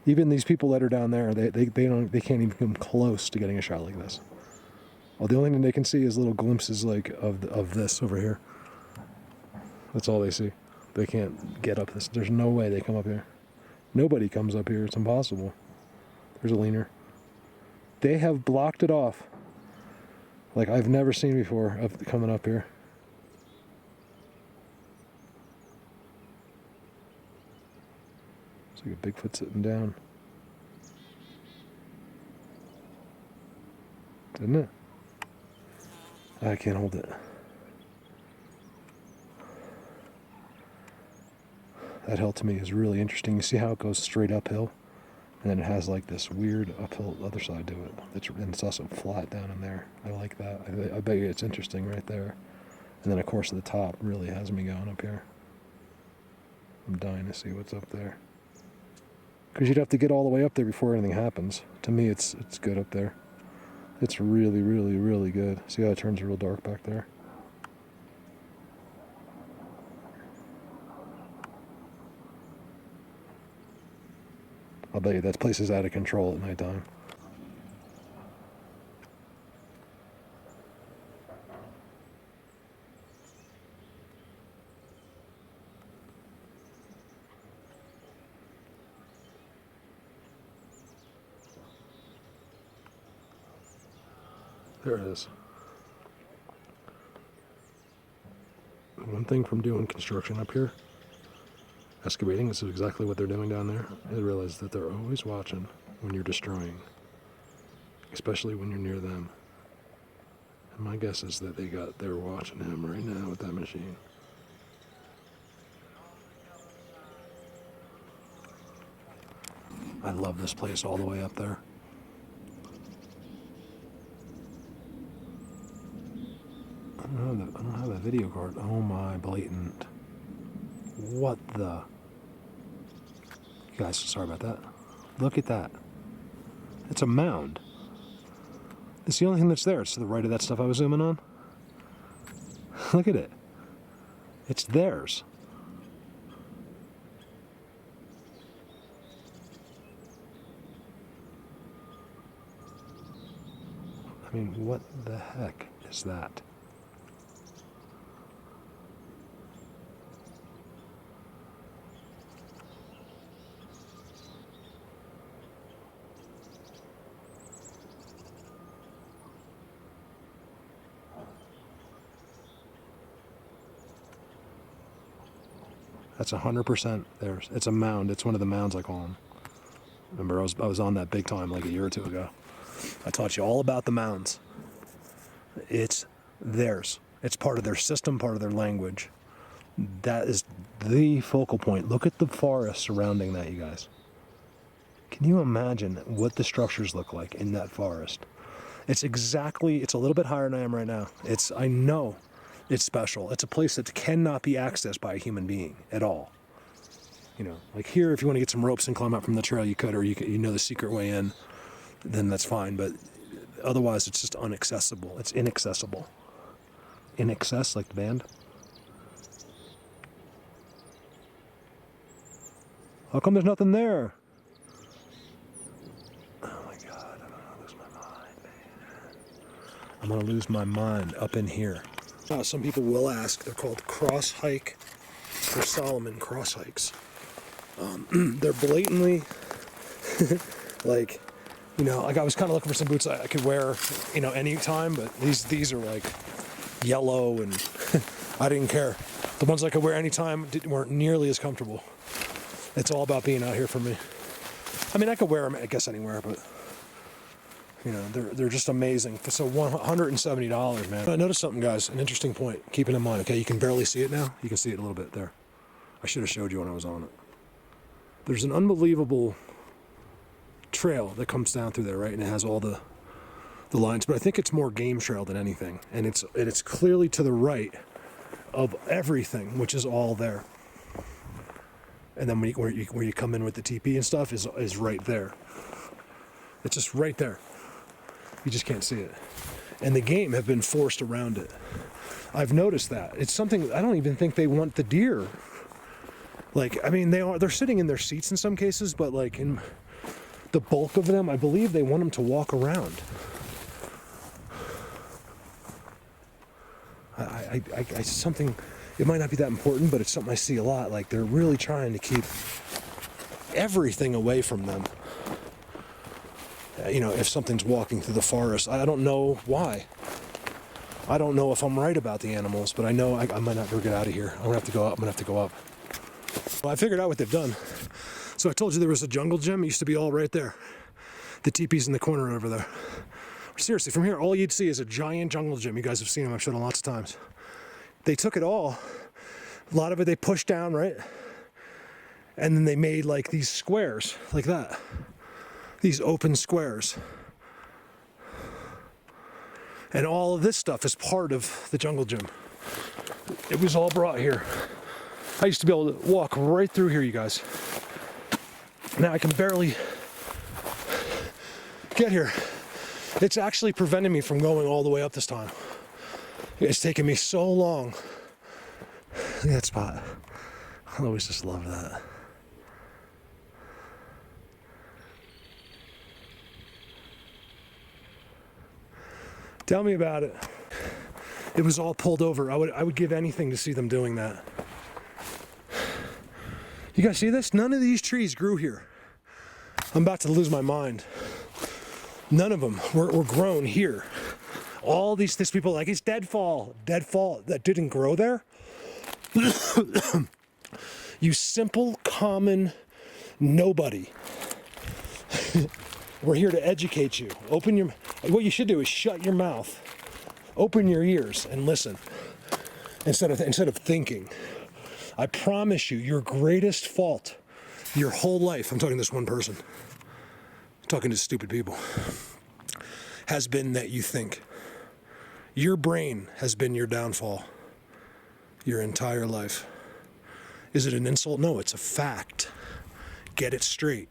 Even these people that are down there, they can't even come close to getting a shot like this. Well, the only thing they can see is little glimpses like of this over here. That's all they see. They can't get up this. There's no way they come up here. Nobody comes up here. It's impossible. There's a leaner. They have blocked it off like I've never seen before of coming up here. It's like a Bigfoot sitting down. Didn't it? I can't hold it. That hill to me is really interesting. You see how it goes straight uphill? And then it has like this weird uphill other side to it. And it's also flat down in there. I like that. I bet you it's interesting right there. And then of course the top really has me going up here. I'm dying to see what's up there. Because you'd have to get all the way up there before anything happens. To me, it's good up there. It's really, really, really good. See how it turns real dark back there? I'll bet you that place is out of control at nighttime. There it is. One thing from doing construction up here, excavating, this is exactly what they're doing down there. I realize that they're always watching when you're destroying, especially when you're near them. And my guess is that they're watching him right now with that machine. I love this place all the way up there. I don't have a video card. Oh my, blatant. What the? You guys, sorry about that. Look at that. It's a mound. It's the only thing that's there. It's to the right of that stuff I was zooming on. Look at it. It's theirs. I mean, what the heck is that? That's 100% theirs. It's a mound. It's one of the mounds, I call them. Remember, I was on that big time like a year or two ago. I taught you all about the mounds. It's theirs. It's part of their system, part of their language. That is the focal point. Look at the forest surrounding that, you guys. Can you imagine what the structures look like in that forest? It's a little bit higher than I am right now. I know it's special. It's a place that cannot be accessed by a human being at all. You know, like here, if you want to get some ropes and climb up from the trail, you could, or you know the secret way in, then that's fine. But otherwise, it's just inaccessible. It's inaccessible. In excess, like the band. How come there's nothing there? Oh my God, I'm gonna lose my mind, man. I'm gonna lose my mind up in here. Some people will ask, they're called cross hike or Solomon cross hikes. They're blatantly like, You know, like I was kind of looking for some boots I could wear, you know, anytime, but these are like yellow and I didn't care. The ones I could wear anytime weren't nearly as comfortable. It's all about being out here for me. I mean, I could wear them, I guess, anywhere, but you know, they're just amazing. So $170, man. I noticed something, guys, an interesting point. Keep it in mind, okay? You can barely see it now. You can see it a little bit there. I should have showed you when I was on it. There's an unbelievable trail that comes down through there, right? And it has all the lines, but I think it's more game trail than anything. And it's clearly to the right of everything, which is all there. And then where you come in with the TP and stuff is right there. It's just right there. You just can't see it. And the game have been forced around it. I've noticed that. It's something, I don't even think they want the deer. Like, I mean, they're sitting in their seats in some cases, but like in the bulk of them, I believe they want them to walk around. It's something, it might not be that important, but it's something I see a lot. Like, they're really trying to keep everything away from them. You know, if something's walking through the forest, I don't know why. I don't know if I'm right about the animals, but I know I might not ever get out of here. I'm gonna have to go up. I'm gonna have to go up. Well, I figured out what they've done. So I told you there was a jungle gym. It used to be all right there. The teepee's in the corner over there. Seriously, from here, all you'd see is a giant jungle gym. You guys have seen them. I've shown them lots of times. They took it all. A lot of it they pushed down, right? And then they made like these squares, like that. These open squares. And all of this stuff is part of the jungle gym. It was all brought here. I used to be able to walk right through here, you guys. Now I can barely get here. It's actually preventing me from going all the way up this time. It's taken me so long. Look at that spot. I always just love that. Tell me about it. It was all pulled over. I would give anything to see them doing that. You guys see this? None of these trees grew here. I'm about to lose my mind. None of them were grown here. All these people like, it's deadfall that didn't grow there. You simple, common nobody. We're here to educate you. What you should do is shut your mouth, open your ears, and listen instead of thinking. I promise you, your greatest fault, your whole life, I'm talking to this one person, I'm talking to stupid people, has been that you think. Your brain has been your downfall your entire life. Is it an insult? No, it's a fact. Get it straight.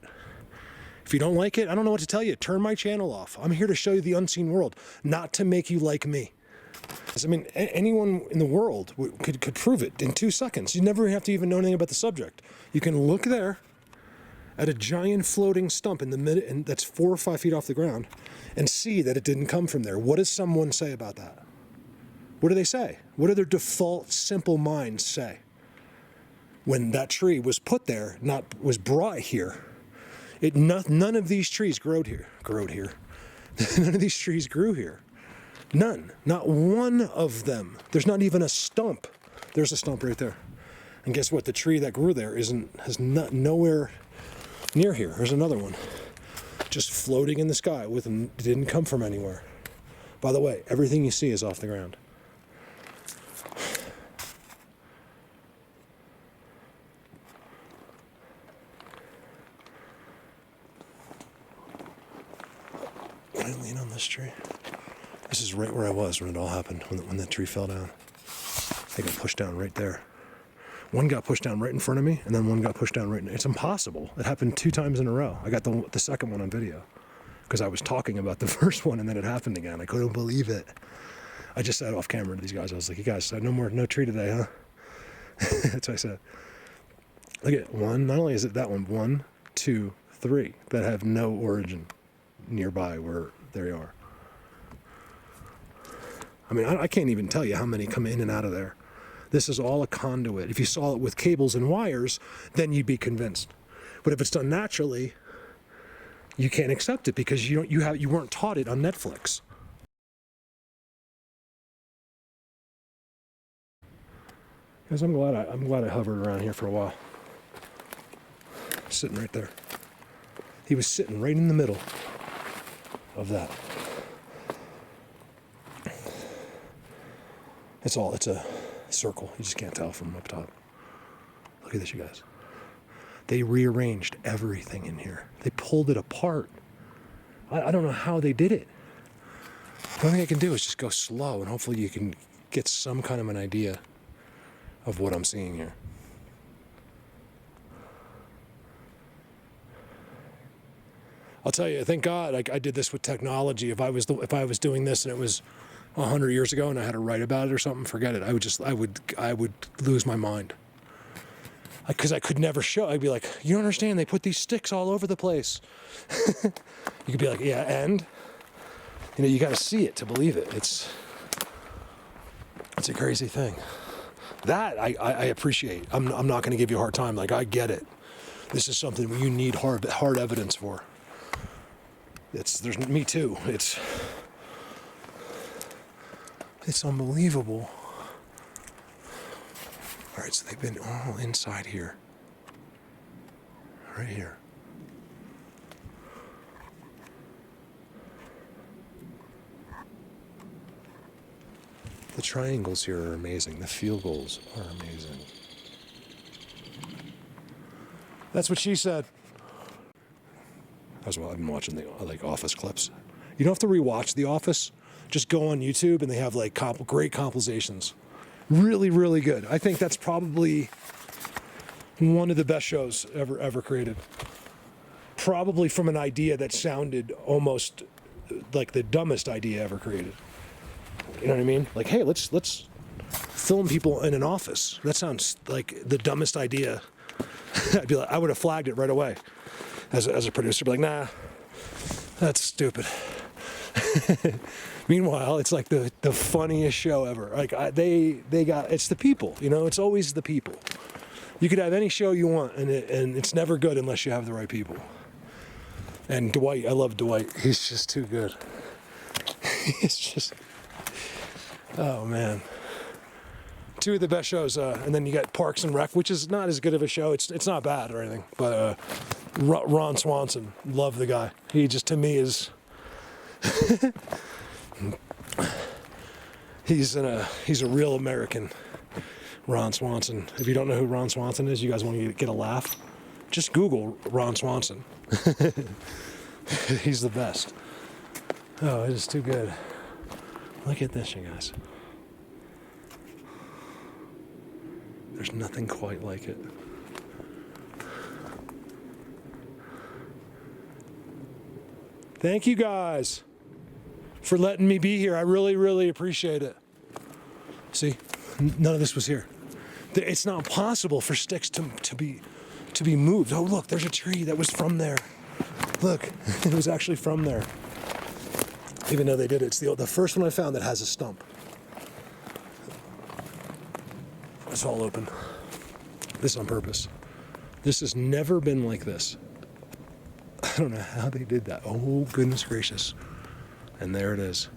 If you don't like it, I don't know what to tell you. Turn my channel off. I'm here to show you the unseen world, not to make you like me. I mean, anyone in the world could prove it in 2 seconds. You never have to even know anything about the subject. You can look there at a giant floating stump in the mid, and that's 4 or 5 feet off the ground, and see that it didn't come from there. What does someone say about that? What do they say? What do their default simple minds say? When that tree was put there, was brought here, none of these trees growed here. None of these trees grew here. None. Not one of them. There's not even a stump. There's a stump right there. And guess what? The tree that grew there nowhere near here. There's another one. Just floating in the sky didn't come from anywhere. By the way, everything you see is off the ground. Can I lean on this tree? This is right where I was when it all happened, when that tree fell down. They got pushed down right there. One got pushed down right in front of me, and then one got pushed down it's impossible. It happened 2 times in a row. I got the second one on video because I was talking about the first one, and then it happened again. I couldn't believe it. I just said off camera to these guys, I was like, you guys, no tree today, huh? That's what I said. Look at one, not only is it that one, 1, 2, 3 that have no origin nearby where they are. I mean, I can't even tell you how many come in and out of there. This is all a conduit. If you saw it with cables and wires, then you'd be convinced. But if it's done naturally, you can't accept it because you weren't taught it on Netflix. Guys, I'm glad I hovered around here for a while. Sitting right there. He was sitting right in the middle of that. It's a circle. You just can't tell from up top. Look at this, you guys. They rearranged everything in here. They pulled it apart. I don't know how they did it. The only thing I can do is just go slow, and hopefully you can get some kind of an idea of what I'm seeing here. I'll tell you, thank God I did this with technology. If I was doing this and it was 100 years ago and I had to write about it or something, forget it. I would lose my mind. Because I could never show. I'd be like, you don't understand, they put these sticks all over the place. You could be like, yeah, and? You got to see it to believe it. It's a crazy thing. That I appreciate. I'm not going to give you a hard time. Like, I get it. This is something you need hard evidence for. There's me too. It's unbelievable. All right, so they've been all inside here. Right here. The triangles here are amazing. The field goals are amazing. That's what she said. As well, I've been watching the Office clips. You don't have to rewatch The Office. Just go on YouTube and they have great compilations. Really, really good. I think that's probably one of the best shows ever created. Probably from an idea that sounded almost like the dumbest idea ever created. You know what I mean? Like, hey, let's film people in an office. That sounds like the dumbest idea. I would have flagged it right away as a producer. Be like, nah, that's stupid. Meanwhile, it's like the funniest show ever. Like it's the people. It's always the people. You could have any show you want, and it's never good unless you have the right people. And Dwight, I love Dwight. He's just too good. He's just. Oh, man. Two of the best shows. And then you got Parks and Rec, which is not as good of a show. It's not bad or anything. But Ron Swanson, love the guy. He just, to me, is... he's a real American, Ron Swanson. If you don't know who Ron Swanson is, you guys want to get a laugh, just Google Ron Swanson. He's the best. Oh, it is too good. Look at this, you guys. There's nothing quite like it. Thank you guys for letting me be here. I really, really appreciate it. See, none of this was here. It's not possible for sticks to be moved. Oh, look, there's a tree that was from there. Look, it was actually from there. Even though they did it. It's the first one I found that has a stump. It's all open. This on purpose. This has never been like this. I don't know how they did that. Oh, goodness gracious. And there it is.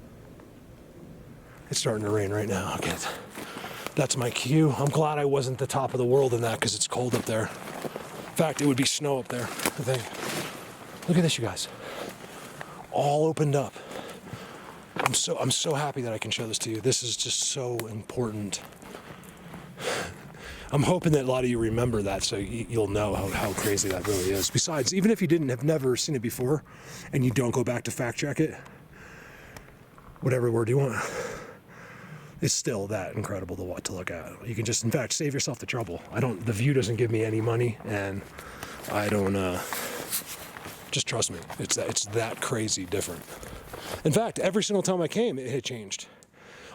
It's starting to rain right now. Okay. That's my cue. I'm glad I wasn't the top of the world in that because it's cold up there. In fact, it would be snow up there, I think. Look at this, you guys. All opened up. I'm so happy that I can show this to you. This is just so important. I'm hoping that a lot of you remember that so you'll know how crazy that really is. Besides, even if you have never seen it before and you don't go back to fact check it, whatever word you want, it's still that incredible to look at. You can just, in fact, save yourself the trouble. The View doesn't give me any money, and I don't, just trust me. It's that crazy different. In fact, every single time I came, it had changed.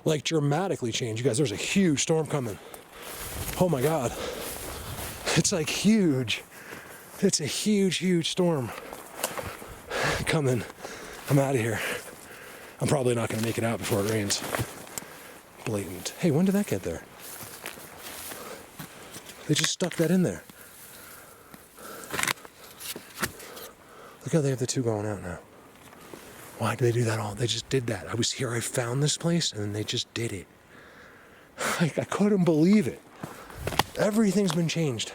Like, dramatically changed. You guys, there's a huge storm coming. Oh my God. It's like huge. It's a huge, huge storm coming. I'm out of here. I'm probably not going to make it out before it rains. Blatant. Hey, when did that get there? They just stuck that in there. Look how they have the two going out now. Why did they do that all? They just did that. I was here, I found this place, and then they just did it. I couldn't believe it. Everything's been changed.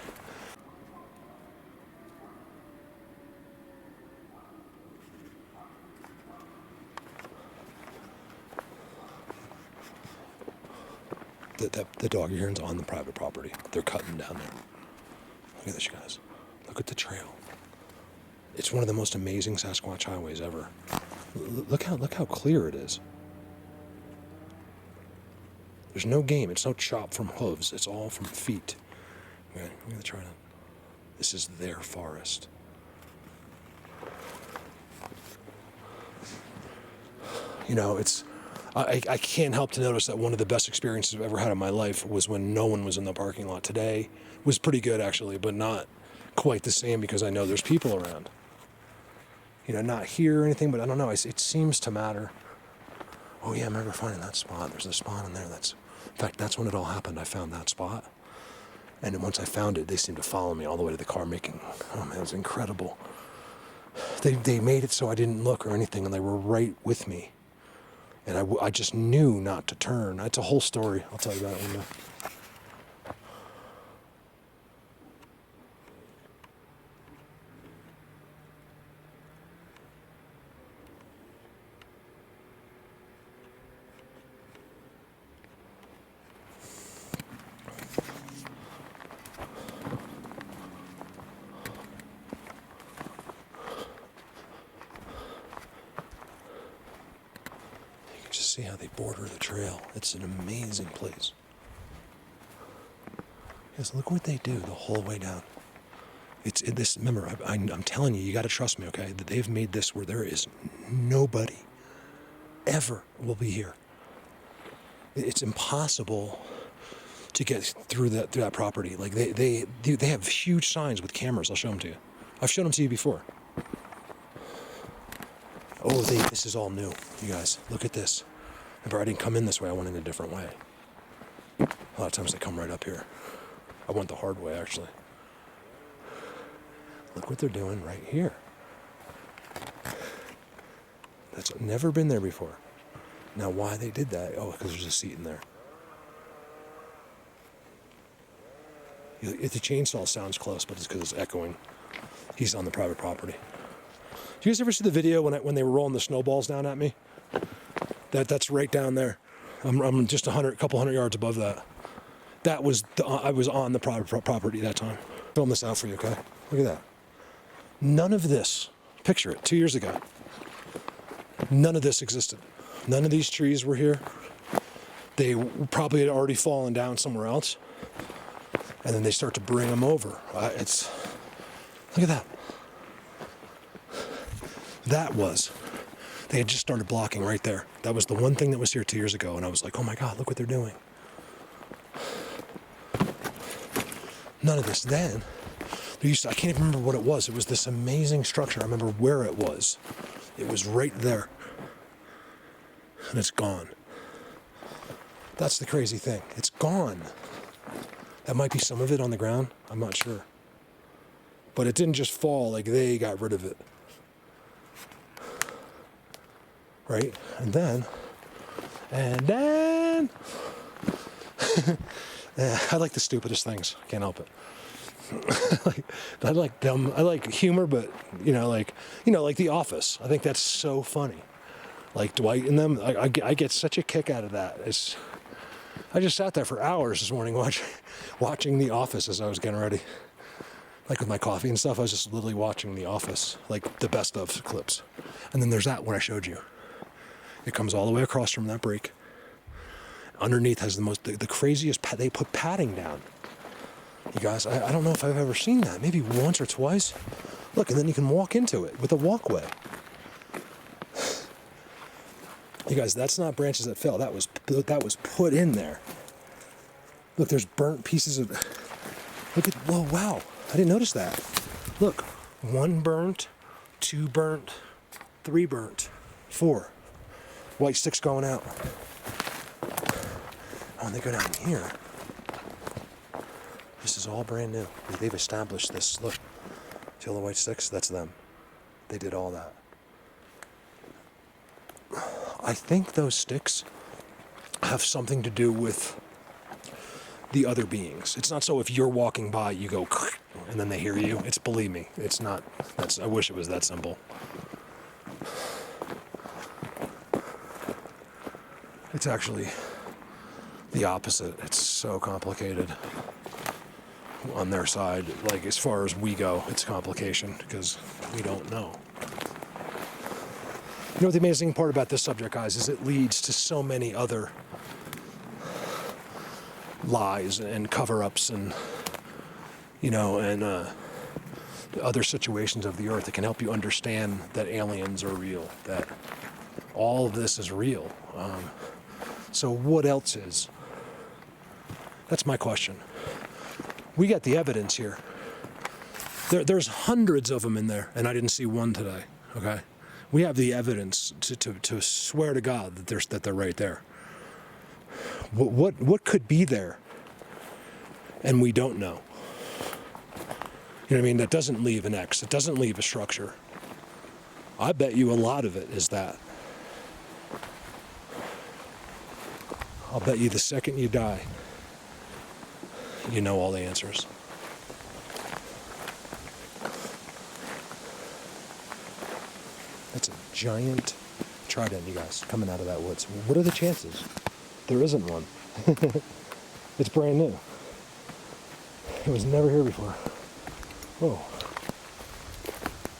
The dog heron's on the private property. They're cutting down there. Look at this, you guys. Look at the trail. It's one of the most amazing Sasquatch highways ever. Look how clear it is. There's no game. It's no chop from hooves. It's all from feet. Okay, I'm gonna try to. This is their forest. You know, it's. I can't help to notice that one of the best experiences I've ever had in my life was when no one was in the parking lot. Today was pretty good, actually, but not quite the same because I know there's people around. You know, not here or anything, but I don't know. It seems to matter. Oh, yeah, I remember finding that spot. There's a spot in there that's... In fact, that's when it all happened. I found that spot. And then once I found it, they seemed to follow me all the way to the car making... Oh, man, it was incredible. They made it so I didn't look or anything, and they were right with me. And I just knew not to turn. It's a whole story. I'll tell you about it one day. Just see how they border the trail. It's an amazing place. Yes, look what they do the whole way down. This. Remember, I'm telling you, you got to trust me, okay? That they've made this where there is nobody ever will be here. It's impossible to get through that property. Like they have huge signs with cameras. I'll show them to you. I've shown them to you before. Oh, this is all new, you guys. Look at this. Remember, I didn't come in this way. I went in a different way. A lot of times they come right up here. I went the hard way, actually. Look what they're doing right here. That's never been there before. Now, why they did that? Oh, because there's a seat in there. If the chainsaw sounds close, but it's because it's echoing. He's on the private property. Do you guys ever see the video when they were rolling the snowballs down at me? That's right down there. I'm just a couple hundred yards above that. That was I was on the private property that time. Film this out for you, okay? Look at that. None of this. Picture it. 2 years ago. None of this existed. None of these trees were here. They probably had already fallen down somewhere else, and then they start to bring them over. Look at that. They had just started blocking right there. That was the one thing that was here 2 years ago, and I was like, oh my God, look what they're doing. None of this then. I can't even remember what it was. It was this amazing structure. I remember where it was. It was right there. And it's gone. That's the crazy thing. It's gone. That might be some of it on the ground. I'm not sure. But it didn't just fall, like they got rid of it. Right? And then I like the stupidest things. I can't help it. I like dumb. I like humor, but like The Office. I think that's so funny. Like Dwight and them. I get such a kick out of that. I just sat there for hours this morning watching The Office as I was getting ready. Like with my coffee and stuff, I was just literally watching The Office, like the best of clips. And then there's that one I showed you. It comes all the way across from that break. Underneath has the craziest, they put padding down. You guys, I don't know if I've ever seen that. Maybe once or twice. Look, and then you can walk into it with a walkway. You guys, that's not branches that fell. That was put in there. Look, there's burnt pieces of... Look at... Whoa, wow. I didn't notice that. Look, 1 burnt, 2 burnt, 3 burnt, 4. White sticks going out. Oh, and they go down here. This is all brand new. They've established this. Look, see all the white sticks? That's them. They did all that. I think those sticks have something to do with the other beings. It's not so if you're walking by, you go, and then they hear you. It's, believe me, it's not. I wish it was that simple. It's actually the opposite. It's so complicated on their side. Like, as far as we go, it's complication because we don't know. You know what the amazing part about this subject, guys, is it leads to so many other lies and cover-ups and, other situations of the earth that can help you understand that aliens are real, that all of this is real. So what else is? That's my question. We got the evidence here. There's hundreds of them in there, and I didn't see one today, okay? We have the evidence to swear to God that they're right there. What could be there? And we don't know. You know what I mean? That doesn't leave an X. It doesn't leave a structure. I bet you a lot of it is that. I'll bet you the second you die, you know all the answers. That's a giant trident, you guys, coming out of that woods. What are the chances? There isn't one. It's brand new. It was never here before. Whoa.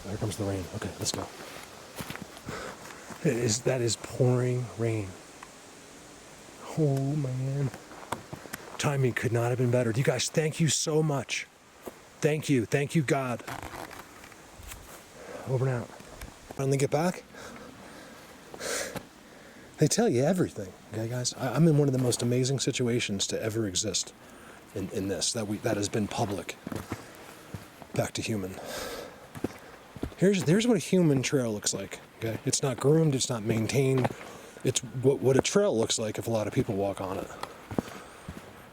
There comes the rain. Okay, let's go. That is pouring rain. Oh, man. Timing could not have been better. You guys, thank you so much. Thank you. Thank you, God. Over and out. Finally get back. They tell you everything. Okay, guys? I'm in one of the most amazing situations to ever exist in this, that has been public. Back to human. Here's what a human trail looks like. Okay? It's not groomed, it's not maintained. It's what a trail looks like if a lot of people walk on it.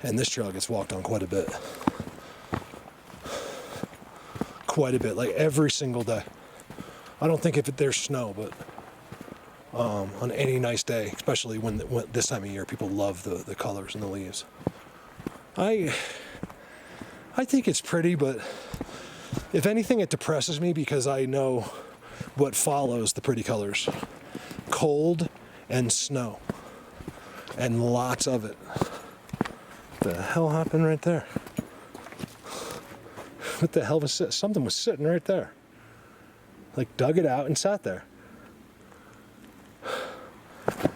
And this trail gets walked on quite a bit. Quite a bit, like every single day. I don't think if there's snow, but on any nice day, especially when this time of year, people love the colors and the leaves. I think it's pretty, but if anything, it depresses me because I know what follows the pretty colors. Cold and snow. And lots of it. What the hell happened right there? What the hell was something was sitting right there. Like dug it out and sat there.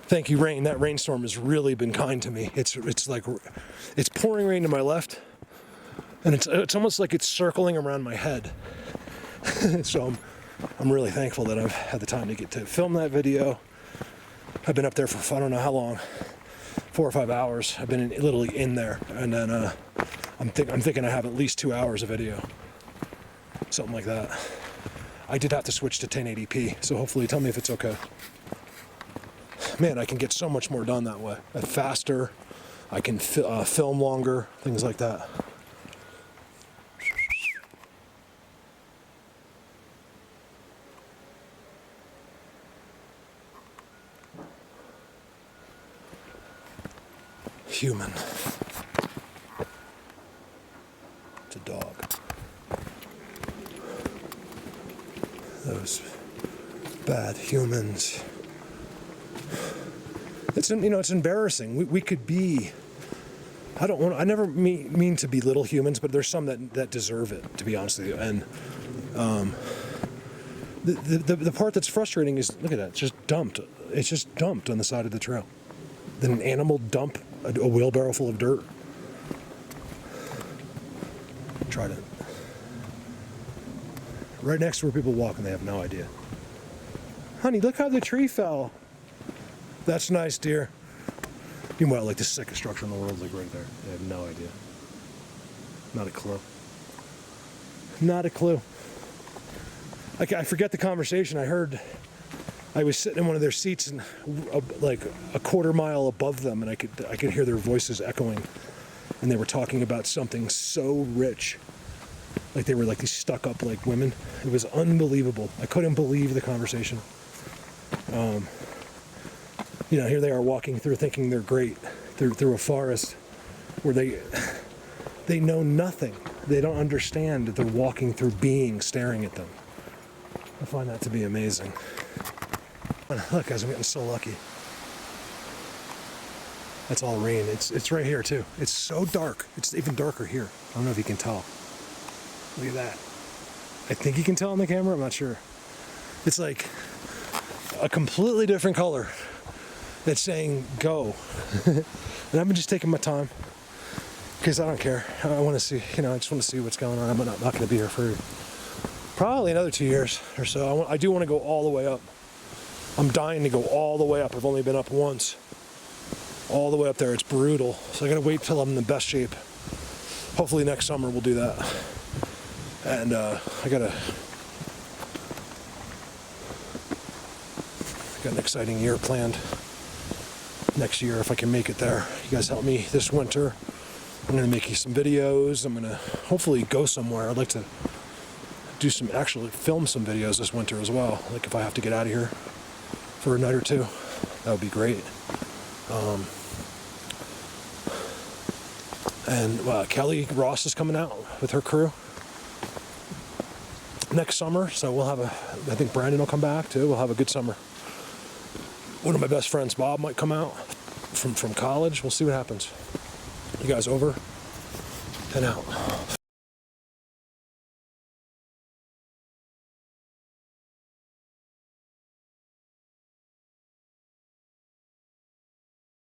Thank you, rain. That rainstorm has really been kind to me. It's pouring rain to my left, and it's almost like it's circling around my head. So I'm really thankful that I've had the time to get to film that video. I've been up there for I don't know how long, 4 or 5 hours. I've been literally in there, and then I'm thinking I have at least 2 hours of video, something like that. I did have to switch to 1080p, so hopefully tell me if it's okay. Man, I can get so much more done that way. Faster, I can film longer, things like that. Human. It's a dog. Those bad humans. It's embarrassing. We could be. I never mean to belittle humans, but there's some that deserve it, to be honest with you. And the part that's frustrating is, look at that, it's just dumped. It's just dumped on the side of the trail. Then an animal dump a wheelbarrow full of dirt. Tried it. Right next to where people walk and they have no idea. Honey, look how the tree fell. That's nice, dear. Meanwhile, like the sickest structure in the world is like right there. They have no idea. Not a clue. Not a clue. I forget the conversation I heard. I was sitting in one of their seats and like a quarter mile above them, and I could hear their voices echoing, and they were talking about something so rich Like they were like these stuck up like women. It was unbelievable. I couldn't believe the conversation. You know, here they are walking through thinking they're great through a forest where they know nothing. They don't understand that they're walking through beings staring at them. I find that to be amazing. Look guys, I'm getting so lucky. That's all rain. It's right here too. It's so dark. It's even darker here. I don't know if you can tell. Look at that. I think you can tell on the camera, I'm not sure. It's like a completely different color that's saying go. And I've been just taking my time because I don't care. I want to see, you know, I just want to see what's going on. I'm not going to be here for probably another 2 years or so. I do want to go all the way up. I'm dying to go all the way up. I've only been up once. All the way up there. It's brutal. So I got to wait till I'm in the best shape. Hopefully next summer we'll do that. And I got an exciting year planned next year if I can make it there. You guys help me this winter. I'm going to make you some videos. I'm going to hopefully go somewhere. I'd like to do actually film some videos this winter as well. Like if I have to get out of here for a night or two, that would be great. And Kelly Ross is coming out with her crew next summer, so we'll have I think Brandon will come back too. We'll have a good summer. One of my best friends, Bob, might come out from college. We'll see what happens. You guys over and out.